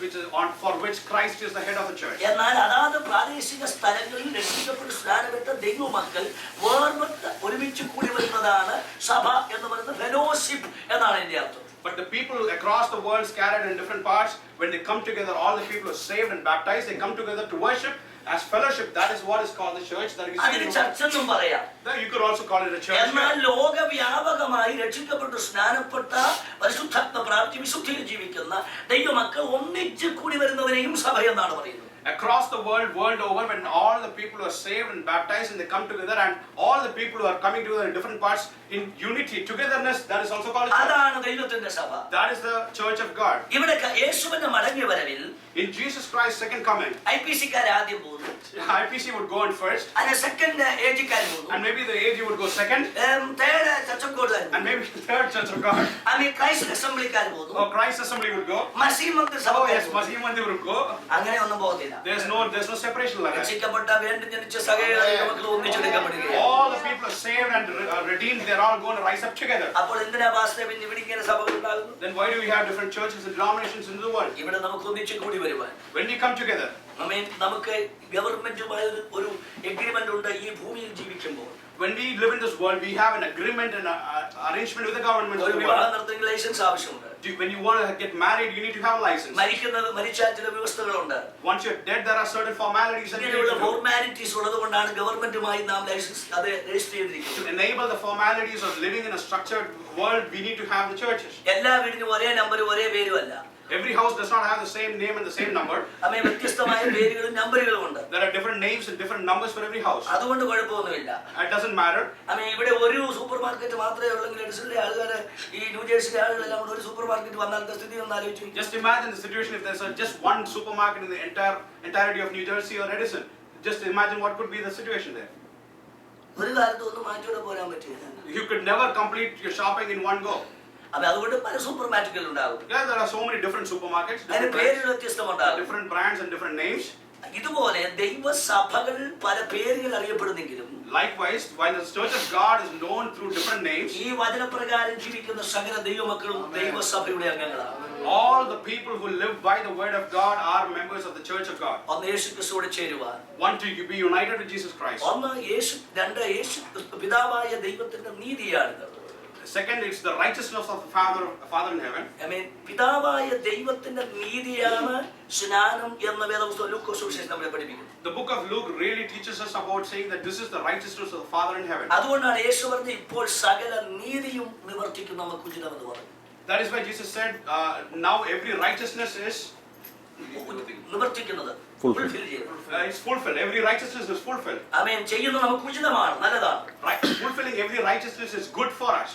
for which Christ is the head of the church. എന്നാൽ അതാത് പ്രാദേശിക സ്ഥലങ്ങളിൽ രക്ഷിക്കപ്പെട്ട് സ്നാനപ്പെട്ട ദൈവമക്കൾ വേർപെട്ട് ഒരുമിച്ച് കൂടി വരുന്നതാണ് സഭ എന്ന് പറയുന്നത്. ഫെലോഷിപ്പ് എന്നാണ് ഇതിന്റെ അർത്ഥം. But the people across the world scattered in different parts, when they come together, all the people are saved and baptized, they come together to worship as fellowship. That is what is called the church. That you see അതിന് in the ചർച്ച എന്നും പറയാം. Then you could also call it a church. എന്നാൽ ലോകവ്യാപകമായി രക്ഷിക്കപ്പെട്ട് സ്നാനപ്പെട്ട പരിശുദ്ധാത്മ പ്രാപിച്ച് വിശുദ്ധിയിൽ ജീവിക്കുന്ന ദൈവമക്കൾ ഒന്നിച്ച് കൂടി വരുന്നവരെയും സഭ എന്നാണ് പറയുന്നത്. Across the world over, when all the people are saved and baptized and they come together, and all the people who are coming together in different parts in unity, togetherness, that is also called a church. അതാണ് ദൈവത്തിന്റെ സഭ. That is the church of God. ഇവിടെ യേശുവിന്റെ മടങ്ങി വരവിൽ In Jesus Christ's second coming, IPC-ക്കാർ ആദ്യം പോകുന്നു. IPC would go in first, അതിന് സെക്കൻഡ് AG-ക്കാർ പോകുന്നു. and maybe the AG would go second, third church of God and maybe the third church of God, Christ അസംബ്ലിക്കാർ പോകുന്നു. or Christ Assembly would go. മസീഹ് മന്ദിർ സഭ Oh yes, Masih Mandir would go. അങ്ങനെ ഒന്നും പോകത്തില്ല. There's no separation like that. രക്ഷിക്കപ്പെട്ട വീണ്ടും ജനിച്ച സകല ദൈവമക്കൾ ഒന്നിച്ചെടുക്കപ്പെടുകയാണ്. All the people are saved and redeemed. They're all going to rise up together. അപ്പോൾ എന്തിനാ പാസ്റ്റർ പിന്നെ ഇവിടെ ഇങ്ങനെ സഭകൾ ഉണ്ടാകുന്നു? Then why do we have different churches and denominations in the world? ഇവിടെ നമുക്ക് ഒന്നിച്ച് കൂടി വരുവാൻ When we come together, നമുക്ക് ഗവൺമെന്റുമായി ഒരു എഗ്രിമെന്റ് ഉണ്ട് ഈ ഭൂമിയിൽ ജീവിക്കുമ്പോൾ. when we live in this world, we have an agreement and arrangement with the government of ഒരു the വിവാഹം world. നടത്തുന്ന ലൈസൻസ് ആവശ്യമുണ്ട്. When you want to get married, you need to have a license. മരിച്ചാൽ ചില വ്യവസ്ഥകളുണ്ട്. Once you're dead, there are certain formalities that you need ഇങ്ങനെയുള്ള to do. Formalities ഉള്ളത് കൊണ്ടാണ് ഗവൺമെന്റുമായി നാം ലൈസൻസ് അത് രജിസ്റ്റർ ചെയ്തിരിക്കുന്നത്. To enable the formalities of living in a structured world, we need to have the churches. എല്ലാ വീടിനും ഒരേ നമ്പരും ഒരേ പേരും അല്ല. Every house does not have the same name and the same number. വ്യത്യസ്തമായ പേരുകളും നമ്പറുകളും ഉണ്ട്. There are different names and different numbers for every house. അതുകൊണ്ട് കുഴപ്പമൊന്നുമില്ല. It doesn't matter. ഇവിടെ ഒരു സൂപ്പർ മാർക്കറ്റ് മാത്രമേ ഉള്ളെങ്കിൽ എഡിസണിലെ ആളുകൾ ഈ ന്യൂജേഴ്സിയിലെ ആളുകളെല്ലാം കൂടെ ഒരു സൂപ്പർ മാർക്കറ്റ് വന്നാലത്തെ സ്ഥിതി ഒന്ന് ആലോചിച്ചു. Just imagine the situation if there's just one supermarket in the entirety of New Jersey or Edison. Just imagine what could be the situation there. ഒരു കാലത്ത് ഒന്നും മാറ്റിയോടെ പോരാൻ പറ്റില്ല. You could never complete your shopping in one go. അതുകൊണ്ട് പല super മാർക്കറ്റുകൾ ഉണ്ടാകും. Yeah, there are so many different supermarkets, അതിന് പേരുകൾ വ്യത്യസ്തമുണ്ടാകും. different brands and different names. ഇതുപോലെ ദൈവസഭകൾ പല പേരുകൾ അറിയപ്പെടുന്നെങ്കിലും Likewise, while the church of God is known through different names, ഈ വചനപ്രകാരം ജീവിക്കുന്ന സകല ദൈവമക്കളും ദൈവസഭയുടെ അംഗങ്ങളാണ്. all the people who live by the word of God are members of the church of God. ഒന്ന് യേശുക്രിസ്തുവോട് ചേരുവാൻ. One, to be united with Jesus Christ. ഒന്ന് രണ്ട് യേശുക്രിസ്തു പിതാവായ ദൈവത്തിന്റെ നീതിയാണ്. Second, it's the righteousness of the Father in heaven. പിതാവായ ദൈവത്തിന്റെ നീതിയാണ് സ്നാനം എന്ന വേദപുസ്തകം ലൂക്കോസ് സുവിശേഷം നമ്മളെ പഠിപ്പിക്കുന്നത്. The book of Luke really teaches us about saying that this is the righteousness of the Father in heaven. അതുകൊണ്ടാണ് യേശു പറഞ്ഞ ഇപ്പോൾ സകല നീതിയും നിവർത്തിക്കുന്ന നമുക്ക് ഉചിതമെന്ന് പറഞ്ഞു. That is why Jesus said, now every righteousness is നിവർത്തിക്കുന്നത്. It's fulfilled. Every righteousness is fulfilled. ആമേൻ. ചെയ്യുന്നത് നമുക്ക് ഉചിതമാണ്, നല്ലതാണ്. Fulfilling every righteousness is good for us.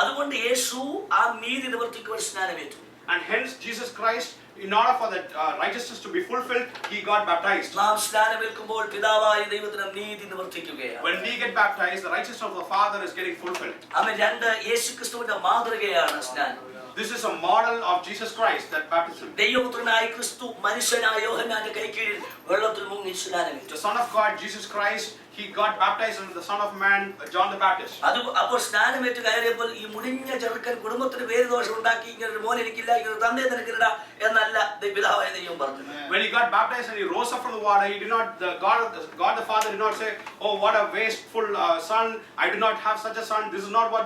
അതുകൊണ്ട് യേശു ആ നീതി നിവർത്തിക്കുവാൻ സ്നാനമേറ്റു. And hence Jesus Christ, in order for that righteousness to be fulfilled, he got baptized. നാം സ്നാനമേൽക്കുമ്പോൾ പിതാവായ ദൈവത്തിന്റെ നീതി നിവർത്തിക്കുകയാണ്. When we get baptized, the righteousness of the Father is getting fulfilled. ആമേൻ. രണ്ട്, യേശുക്രിസ്തുവിന്റെ മാതൃകയാണ് സ്നാനം. This is a model of Jesus Christ, that baptism. ദൈവപുത്രനായ ക്രിസ്തു മനുഷ്യനായ യോഹന്നാന്റെ കൈക്കീഴിൽ വെള്ളത്തിൽ മുങ്ങി സ്നാനമേറ്റു. The Son of God, Jesus Christ, he got baptized under the Son of Man, John the Baptist. അപ്പോൾ സ്നാനമേറ്റ് കയറിയപ്പോൾ ഈ മുടിഞ്ഞ ചെറുക്കൻ കുടുംബത്തിന് പേര് ദോഷം ഉണ്ടാക്കി ഇങ്ങനെ ഒരു മോൻ എനിക്കില്ല, ഇങ്ങനെ ഒരു തന്തയെ നിനക്കില്ല എന്നല്ല പിതാവായ ദൈവം പറഞ്ഞു. When he got baptized and he rose up from the water, he did not, God the Father did not say, oh what a wasteful son, I do not have such a son. This is not what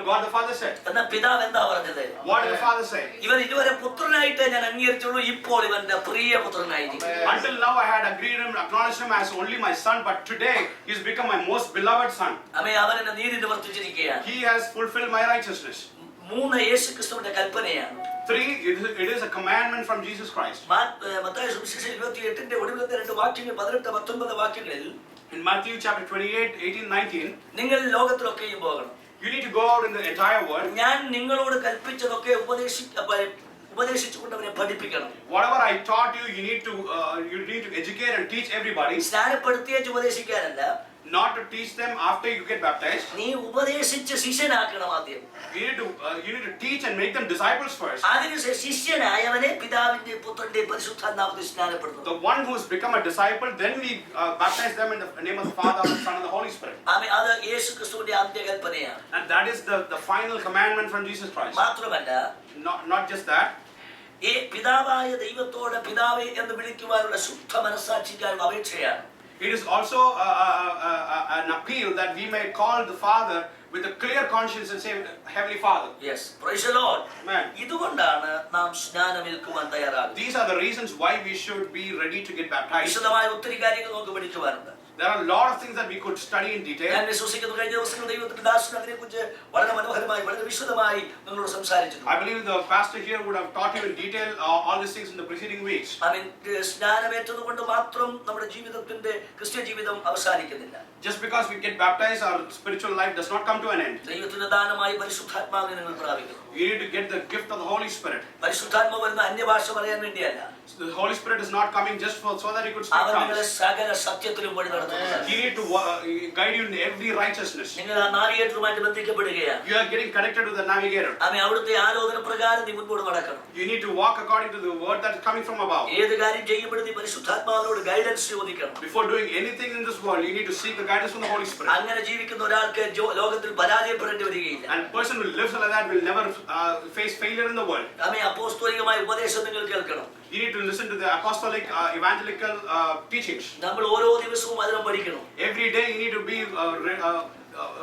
God the Father said. എന്നാ പിതാവ് എന്താ പറഞ്ഞത്? What did the Father say? ഇവൻ ഇതുവരെ പുത്രനായിട്ട് ഞാൻ അംഗീകരിച്ചുള്ളൂ, ഇപ്പോൾ ഇവന്റെ പ്രിയ പുത്രനായിരിക്കും. Until now I had agreed him, acknowledged him as only my son, but today he has become my most beloved son. അവൻ എന്നെ നീതി നിവർത്തിച്ചിരിക്കുകയാണ്. He has fulfilled my righteousness. മൂന്ന്, യേശുക്രിസ്തുവിന്റെ കൽപ്പനയാണ്. 3, it is a commandment from Jesus Christ. Mathai സുവിശേഷം 28 ഒടുവിലത്തെ 2 വാക്യങ്ങൾ 18-19 വാക്യങ്ങളിൽ In Matthew chapter 28, 18, 19, നിങ്ങൾ ലോകത്തിലൊക്കെയും പോകണം. you need to go out in the entire world. ഞാൻ നിങ്ങളോട് കൽപ്പിച്ചതൊക്കെ ഉപദേശിച്ചുകൊണ്ട് അവരെ പഠിപ്പിക്കണം. Whatever I taught you, you need to educate and teach everybody. സ്നാനപ്പെടുത്തിയേച്ച് ഉപദേശിക്കാനല്ല, not to teach them after you get baptized. നീ ഉപദേശിച്ച് ശിഷ്യനാക്കണം ആദ്യം. You need to teach and make them disciples first. അതിനുശേഷം ശിഷ്യനായവനെ പിതാവിന്റെ പുത്രന്റെ പരിശുദ്ധാത്മാവിൽ സ്നാനപ്പെടുത്തുന്നു. The one who has become a disciple, then we baptize them in the name of the Father, the Son, and the Holy Spirit. അത് യേശുക്രിസ്തുവിന്റെ അന്ത്യകൽപ്പനയാണ്. And that is the final commandment from Jesus Christ. മാത്രമല്ല, not just that. ഈ പിതാവായ ദൈവത്തോട് പിതാവേ എന്ന് വിളിക്കുവാനുള്ള ശുദ്ധ മനസ്സാക്ഷിക്കാനുള്ള അപേക്ഷയാണ്. It is also an appeal that we may call the Father with a clear conscience and say, Heavenly Father. Yes, praise the Lord. Amen. ഇതുകൊണ്ടാണ് നാം സ്നാനമേൽക്കുവാൻ തയ്യാറാകുന്നത്. These are the reasons why we should be ready to get baptized. വിശദമായ ഒത്തിരി കാര്യങ്ങൾ നമുക്ക് പഠിക്കുവാനുണ്ട്. There are a lot of things that we could study in detail. ഞാൻ വിശ്വസിക്കുന്നു കഴിഞ്ഞ ദിവസങ്ങളിൽ ദൈവത്തിന്റെ ദാസൻ അതിനെക്കുറിച്ച് വളരെ മനോഹരമായി വളരെ വിശദമായി നിങ്ങളോട് സംസാരിച്ചിട്ടുണ്ട്. I believe the pastor here would have taught you in detail all these things in the preceding weeks. സ്നാനമേറ്റതുകൊണ്ട് മാത്രം നമ്മുടെ ജീവിതത്തിന്റെ ക്രിസ്ത്യ ജീവിതം അവസാനിക്കുന്നില്ല. Just because we get baptized, our spiritual life does not come to an end. ദൈവത്തിന്റെ ദാനമായി പരിശുദ്ധാത്മാവിനെ നിങ്ങൾ പ്രാപിക്കുന്നു. You need to get the gift of the Holy Spirit. പരിശുദ്ധാത്മാവ് വരുന്ന അന്യഭാഷ പറയാൻ വേണ്ടിയല്ല. The Holy Spirit is not coming just so that He could speak അവൻ നിങ്ങളെ tongues. സകല സത്യത്തിലും വഴി നടത്തുന്നു. He need to guide you in every righteousness. നിങ്ങൾ ആ നാവിഗേറ്ററുമായിട്ട് ബന്ധിക്കപ്പെടുകയാണ്. You are getting connected with the navigator. അവൻ അവിടുത്തെ ആലോചന പ്രകാരം നീ മുൻപോട്ട് നടക്കണം. You need to walk according to the word that is coming from above. ഏത് കാര്യം ചെയ്യുമ്പോഴും നീ പരിശുദ്ധാത്മാവിനോട് ഗൈഡൻസ് ചോദിക്കണം. Before doing anything in this world, you need to seek the guidance from the Holy Spirit. അങ്ങനെ ജീവിക്കുന്ന ഒരാൾക്ക് ലോകത്തിൽ പരാജയപ്പെടേണ്ടി വരികയില്ല. And a person who lives like that will never face failure in the world. അവൻ അപ്പോസ്തലികമായ ഉപദേശം നിങ്ങൾ കേൾക്കണം. You need to listen to the apostolic, evangelical teachings. നമ്മൾ ഓരോ ദിവസവും അതിനെ പഠിക്കണം. Every day you need to be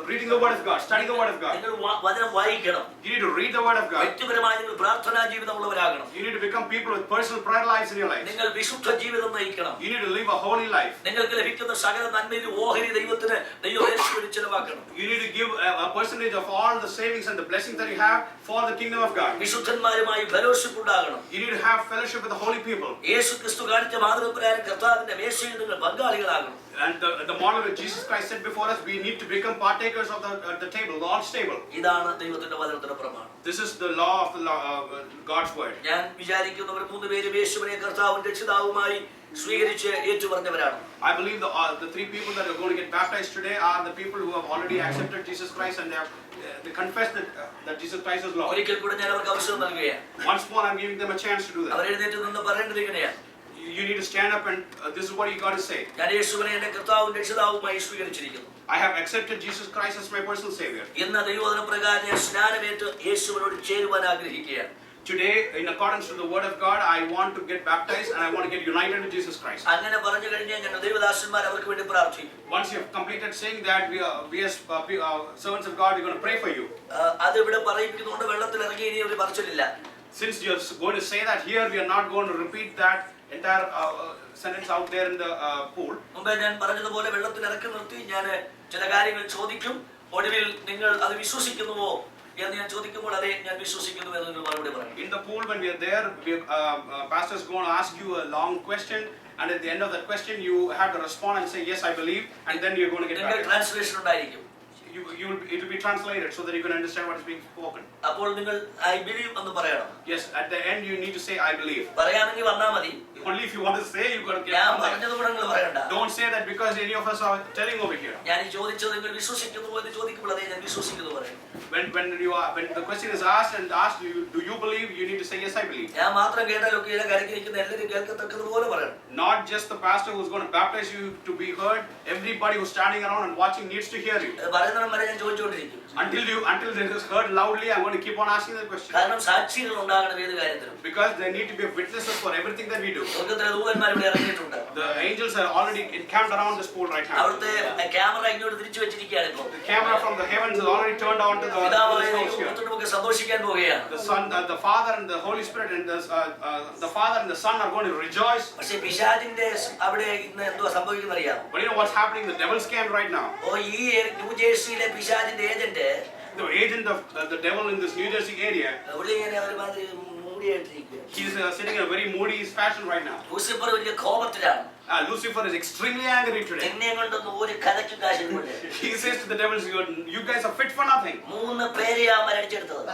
reading the word of God, studying the word of God. നിങ്ങൾ വചനം വായിക്കണം. You need to read the word of God. വ്യക്തിപരമായി നിങ്ങൾ പ്രാർത്ഥനാ ജീവിതമുള്ളവരാകണം. You need to become people with personal prayer lives in your life. നിങ്ങൾ വിശുദ്ധ ജീവിതം നയിക്കണം. You need to live a holy life. നിങ്ങൾക്ക് ലഭിക്കുന്ന സകല നന്മയിൽ ഓഹരി ദൈവത്തിന് ദൈവം ചെലവാക്കണം. You need to give a percentage of all the savings and the blessings that you have for the kingdom of God. വിശുദ്ധന്മാരുമായി ഫെലോഷിപ്പ് ഉണ്ടാകണം. You need to have fellowship with the holy people. യേശു ക്രിസ്തു കാണിച്ച മാതൃകപ്രകാരം കർത്താവിന്റെ മേശയിൽ നിങ്ങൾ പങ്കാളികളാകണം. And the model that Jesus Christ set before us, we need to become partakers of the table, the Lord's table. ഇതാണ് ദൈവത്തിന്റെ വചനത്തിന്റെ പ്രമാണം. This is the law of God's word. ഞാൻ വിചാരിക്കുന്നവർ മൂന്നുപേരും യേശുവിനെ കർത്താവും രക്ഷിതാവുമായി സ്വീകരിച്ച് ഏറ്റുപറഞ്ഞവരാണ്. I believe the three people that are going to get baptized today are the people who have already accepted Jesus Christ and they confess that Jesus Christ is Lord. ഒരിക്കൽ കൂടെ ഞാൻ അവർക്ക് അവസരം നൽകുകയാണ്. Once more, I'm giving them a chance to do that. അവർ എഴുന്നേറ്റ് നിന്ന് പറയേണ്ടത് ഇങ്ങനെയാണ്. You need to stand up and this is what you got to say. ഞാൻ യേശുവിനെ എന്റെ കർത്താവും രക്ഷിതാവുമായി സ്വീകരിച്ചിരിക്കുന്നു. I have accepted Jesus Christ as my personal Savior. എന്ന ദൈവവചന പ്രകാരം ഞാൻ സ്നാനമേറ്റ് യേശുവിനോട് ചേരുവാൻ ആഗ്രഹിക്കുകയാണ്. Today, in accordance to the word of God, I want to get baptized and I want to get united with Jesus Christ. അങ്ങനെ പറഞ്ഞു കഴിഞ്ഞാൽ ഞാൻ ദൈവദാസന്മാർ അവർക്ക് വേണ്ടി പ്രാർത്ഥിക്കും. Once you have completed saying that, we as servants of God, we're going to pray for you. അത് ഇവിടെ പറയിപ്പിക്കുന്നതുകൊണ്ട് വെള്ളത്തിൽ ഇറങ്ങി ഇനി ഒരു പറച്ചിലില്ല. Since you're going to say that here, we are not going to repeat that entire sentence out there in the pool. മുമ്പേ ഞാൻ പറഞ്ഞതുപോലെ വെള്ളത്തിൽ ഇറക്കി നിർത്തി ഞാൻ ചില കാര്യങ്ങൾ ചോദിക്കും. ഒടുവിൽ നിങ്ങൾ അത് വിശ്വസിക്കുന്നുവോ എന്ന് ഞാൻ ചോദിക്കുമ്പോൾ അതെ ഞാൻ വിശ്വസിക്കുന്നു എന്ന് നിങ്ങൾ മറുപടി പറയും. In the pool, when we are there, pastor is going to ask you a long question, and at the end of that question, you have to respond and say yes, I believe, and then you're going to get baptized. Translation ഉണ്ടായിരിക്കും. It will be translated so that you can understand what is being spoken. അപ്പോൾ നിങ്ങൾ I believe എന്ന് പറയണം. Yes, at the end you need to say I believe. പറയാമെങ്കിൽ വന്നാൽ മതി. Only if you want to say, you got to get ഞാൻ from there. പറഞ്ഞതുകൂടെ നിങ്ങൾ പറയണ്ട. Don't say that because any of us are telling over here. ഞാൻ ഈ ചോദിച്ചത് നിങ്ങൾ വിശ്വസിക്കുന്നുവോ എന്ന് ചോദിക്കുമ്പോൾ അതേ ഞാൻ വിശ്വസിക്കുന്നു പറയും. When the question is asked, do you believe, you need to say yes, I believe. ഞാൻ മാത്രം കേട്ടാലൊക്കെ ഇതിനെ കരക്കിരിക്കുന്ന എല്ലാവരും കേൾക്കത്തക്കതുപോലെ പറയണം. Not just the pastor who's going to baptize you to be heard. Everybody who's standing around and watching needs to hear you. പറയുന്നതിനും വരെ ഞാൻ ചോദിച്ചുകൊണ്ടിരിക്കും. Until it is heard loudly, I'm going to keep on asking the question. കാരണം സാക്ഷികൾ ഉണ്ടാകണം ഏത് കാര്യത്തിലും. Because there need to be witnesses for everything that we do. സ്വർഗ്ഗത്തിലെ ദൂതന്മാർ ഇവിടെ ഇറങ്ങിയിട്ടുണ്ട്. The angels are already encamped around this pool right now. അവിടുത്തെ camera ഇങ്ങോട്ട് തിരിച്ചു വെച്ചിരിക്കുകയാണ് ഇപ്പോൾ. The camera from the heavens is already turned on to the പിതാവായ house here. ദൈവത്തോടുമൊക്കെ സന്തോഷിക്കാൻ പോവുകയാണ്. The Son, the Father and the Holy Spirit and the Father and the Son are going to rejoice. പക്ഷേ പിശാചിന്റെ അവിടെ ഇന്ന് എന്തോ സംഭവിക്കുന്നത് അറിയാം. But you know what's happening? The devil's camp right now. ഈ ന്യൂജേഴ്സിയിലെ പിശാചിന്റെ agent The agent of the devil in this New Jersey area, അവിടെ ഇങ്ങനെ ഒരുമാതിരി മൂടിയായിട്ടിരിക്കുക. he's sitting in a very moody fashion right now. Lucifer വലിയ കോപത്തിലാണ്. Lucifer is extremely angry today. എന്നെ കൊണ്ടൊന്നും ഒരു കഥയ്ക്ക് കാശില്ല. He says to the devils, you guys are fit for nothing. മൂന്ന് പേരെയാ മരിച്ചെടുത്തത്.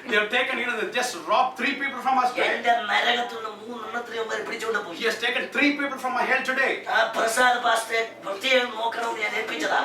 They have taken, they just robbed 3 people from us today. എന്റെ നരകത്തിൽ നിന്ന് 3 എണ്ണത്തിനെ വരെ പിടിച്ചുകൊണ്ട് പോയി. He has taken 3 people from my hell today. ആ പ്രസാദ് പാസ്റ്റർ പ്രത്യേകം നോക്കണമെന്ന് ഞാൻ ഏൽപ്പിച്ചതാ.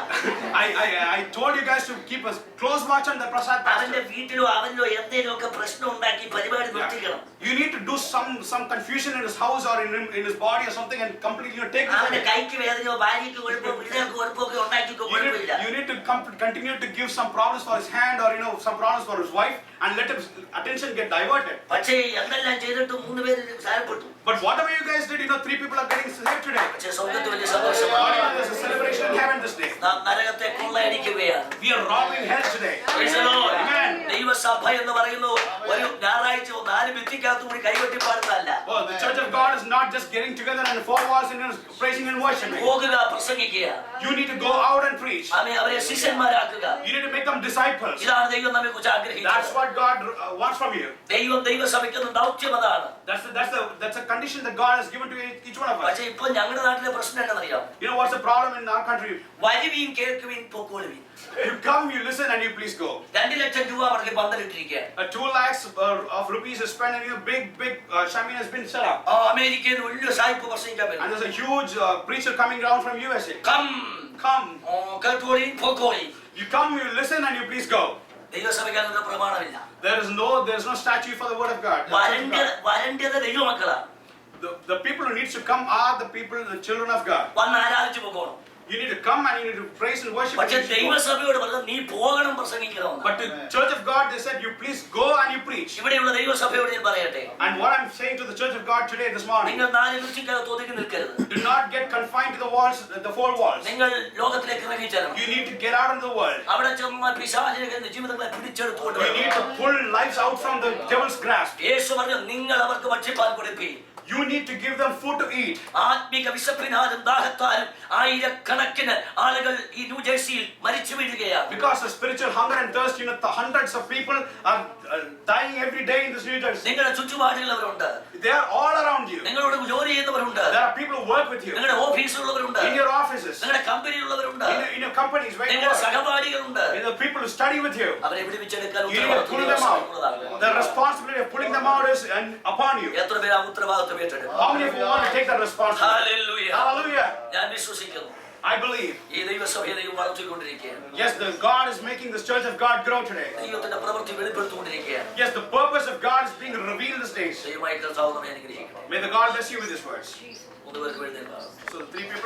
I told you guys to keep a close watch on the Prasad അവന്റെ pastor. വീട്ടിലോ അവനിലോ എന്തെങ്കിലുമൊക്കെ പ്രശ്നം ഉണ്ടാക്കി പരിപാടി നിർത്തിക്കണം. You need to do some confusion in his house or in his body or something and completely take അവന്റെ it. കൈക്ക് വേദനയോ ഭാര്യയ്ക്ക് കുഴപ്പമോ പിള്ളേർക്ക് കുഴപ്പമൊക്കെ ഉണ്ടാക്കിക്കോ കുഴപ്പമില്ല. You need to continue to give some problems for his hand or some problems for his wife and let his attention get diverted. പക്ഷേ എന്തെല്ലാം ചെയ്തിട്ട് 3 പേര് സാരപ്പെട്ടു. But whatever you guys did, 3 people are getting saved today. പക്ഷേ സ്വർഗ്ഗത്തിൽ വലിയ സന്തോഷമാണ്. There's a celebration in heaven this day. നാം നരകത്തെ കൊള്ള കൊള്ളയടിക്കുകയാണ്. We are robbing hell today. Praise the Lord. Amen. ദൈവസഭ എന്ന് പറയുന്നു ഒരു ഞായറാഴ്ച നാല് ഭിത്തിക്കകത്ത് കൂടി കൈകൊട്ടി പാടുന്നതല്ല. Well, the church of God is not just getting together in four walls and praising and worshiping. പോകുക, പ്രസംഗിക്കുക. You need to go out and preach. അവരെ ശിഷ്യന്മാരാക്കുക. You need to make them disciples. ഇതാണ് ദൈവം നമ്മെ കുറിച്ച് That's ആഗ്രഹിക്കുന്നത്. what God wants from you. ദൈവസഭയ്ക്ക് ദൗത്യം അതാണ്. That's a condition that God has given to each one of us. പക്ഷേ ഇപ്പൊ ഞങ്ങളുടെ നാട്ടിലെ പ്രശ്നം എന്താണെന്നറിയാം? You know what's the problem in our country? വരുവീൻ കേൾക്കുവീൻ പൊക്കോളുവീൻ. You come, you listen, and you please go. 2 ലക്ഷം രൂപ അവർക്ക് പന്തലിട്ടിരിക്കുകയാണ്. 2 lakhs of rupees is spent, and big shaman has been set up. അമേരിക്കയിൽ വലിയ സായിപ്പ് പ്രസംഗിക്കാൻ And പറ്റും. there's a huge preacher coming down from USA. Come. കേട്ടോളീൻ പൊക്കോളീൻ. You come, you listen, and you please go. ദൈവസഭയ്ക്ക് അങ്ങനെ പ്രമാണമില്ല. There is no statute for the word of God. വരേണ്ടത് ദൈവമക്കളാണ്. The people who needs to come are the people, the children of God. വന്ന് ആരാധിച്ചു പോകണം. You need to come and you need to praise and worship. പക്ഷേ ദൈവസഭയോട് പറഞ്ഞത് നീ പോകണം പ്രസംഗിക്കണം. But to Church of God, they said, you please go and you preach. ഇവിടെയുള്ള ദൈവസഭയോട് ഞാൻ പറയട്ടെ. And what I'm saying to the Church of God today, this morning, നിങ്ങൾ 4 ഭിത്തിക്കകത്ത് ഒതുങ്ങി നിൽക്കരുത്. do not get confined to the walls, the four walls. നിങ്ങൾ ലോകത്തിലേക്ക് ഇറങ്ങിച്ചേരണം. You need to get out into the world. അവിടെ ചെന്ന് പിശാചിന്റെ ജീവിതങ്ങളെ പിടിച്ചെടുത്തുകൊണ്ട് You need to pull lives out from the devil's grasp. യേശു പറഞ്ഞു നിങ്ങൾ അവർക്ക് ഭക്ഷ്യപ്പാൽ കൊടുപ്പീൻ. You need to give them food to eat. ആത്മീക വിശപ്പിനാലും ദാഹത്താലും ആയിരക്കണക്കിന് ആളുകൾ ഈ ന്യൂജേഴ്സിയിൽ മരിച്ചു വീഴുകയാണ്. Because of spiritual hunger and thirst, the hundreds of people are dying every day in this New Jersey. നിങ്ങളുടെ ചുറ്റുപാടുള്ളവരുണ്ട്. They are all around you. നിങ്ങളോട് ജോലി ചെയ്യുന്നവരുണ്ട്. There are people who work with you. നിങ്ങളുടെ ഓഫീസിലുള്ളവരുണ്ട്. In your offices. നിങ്ങളുടെ കമ്പനിയിലുള്ളവരുണ്ട്. In your companies, where you നിങ്ങളുടെ work. സഹപാഠികളുണ്ട്. In the people who study with you. അവരെ വിടുവിച്ചെടുക്കാൻ You need to pull them out. The responsibility of pulling them out is upon you. എത്ര പേര് ആ ഉത്തരവാദിത്വം ഏറ്റെടുക്കും? How many of you want to take that responsibility? Hallelujah. Hallelujah. ഞാൻ വിശ്വസിക്കുന്നു. I believe. ഈ ദൈവസഭയെ ദൈവം വളർത്തിക്കൊണ്ടിരിക്കുകയാണ്. Yes, God is making this Church of God grow today. ദൈവത്തിന്റെ പ്രവൃത്തി വെളിപ്പെടുത്തിക്കൊണ്ടിരിക്കുകയാണ്. Yes, the purpose of God is being revealed these days. ദൈവമായി കർത്താവ് നമ്മെ അനുഗ്രഹിക്കട്ടെ. May the God bless you with His words. 3 പേർക്ക് എഴുന്നേൽക്കാം. So the 3 people.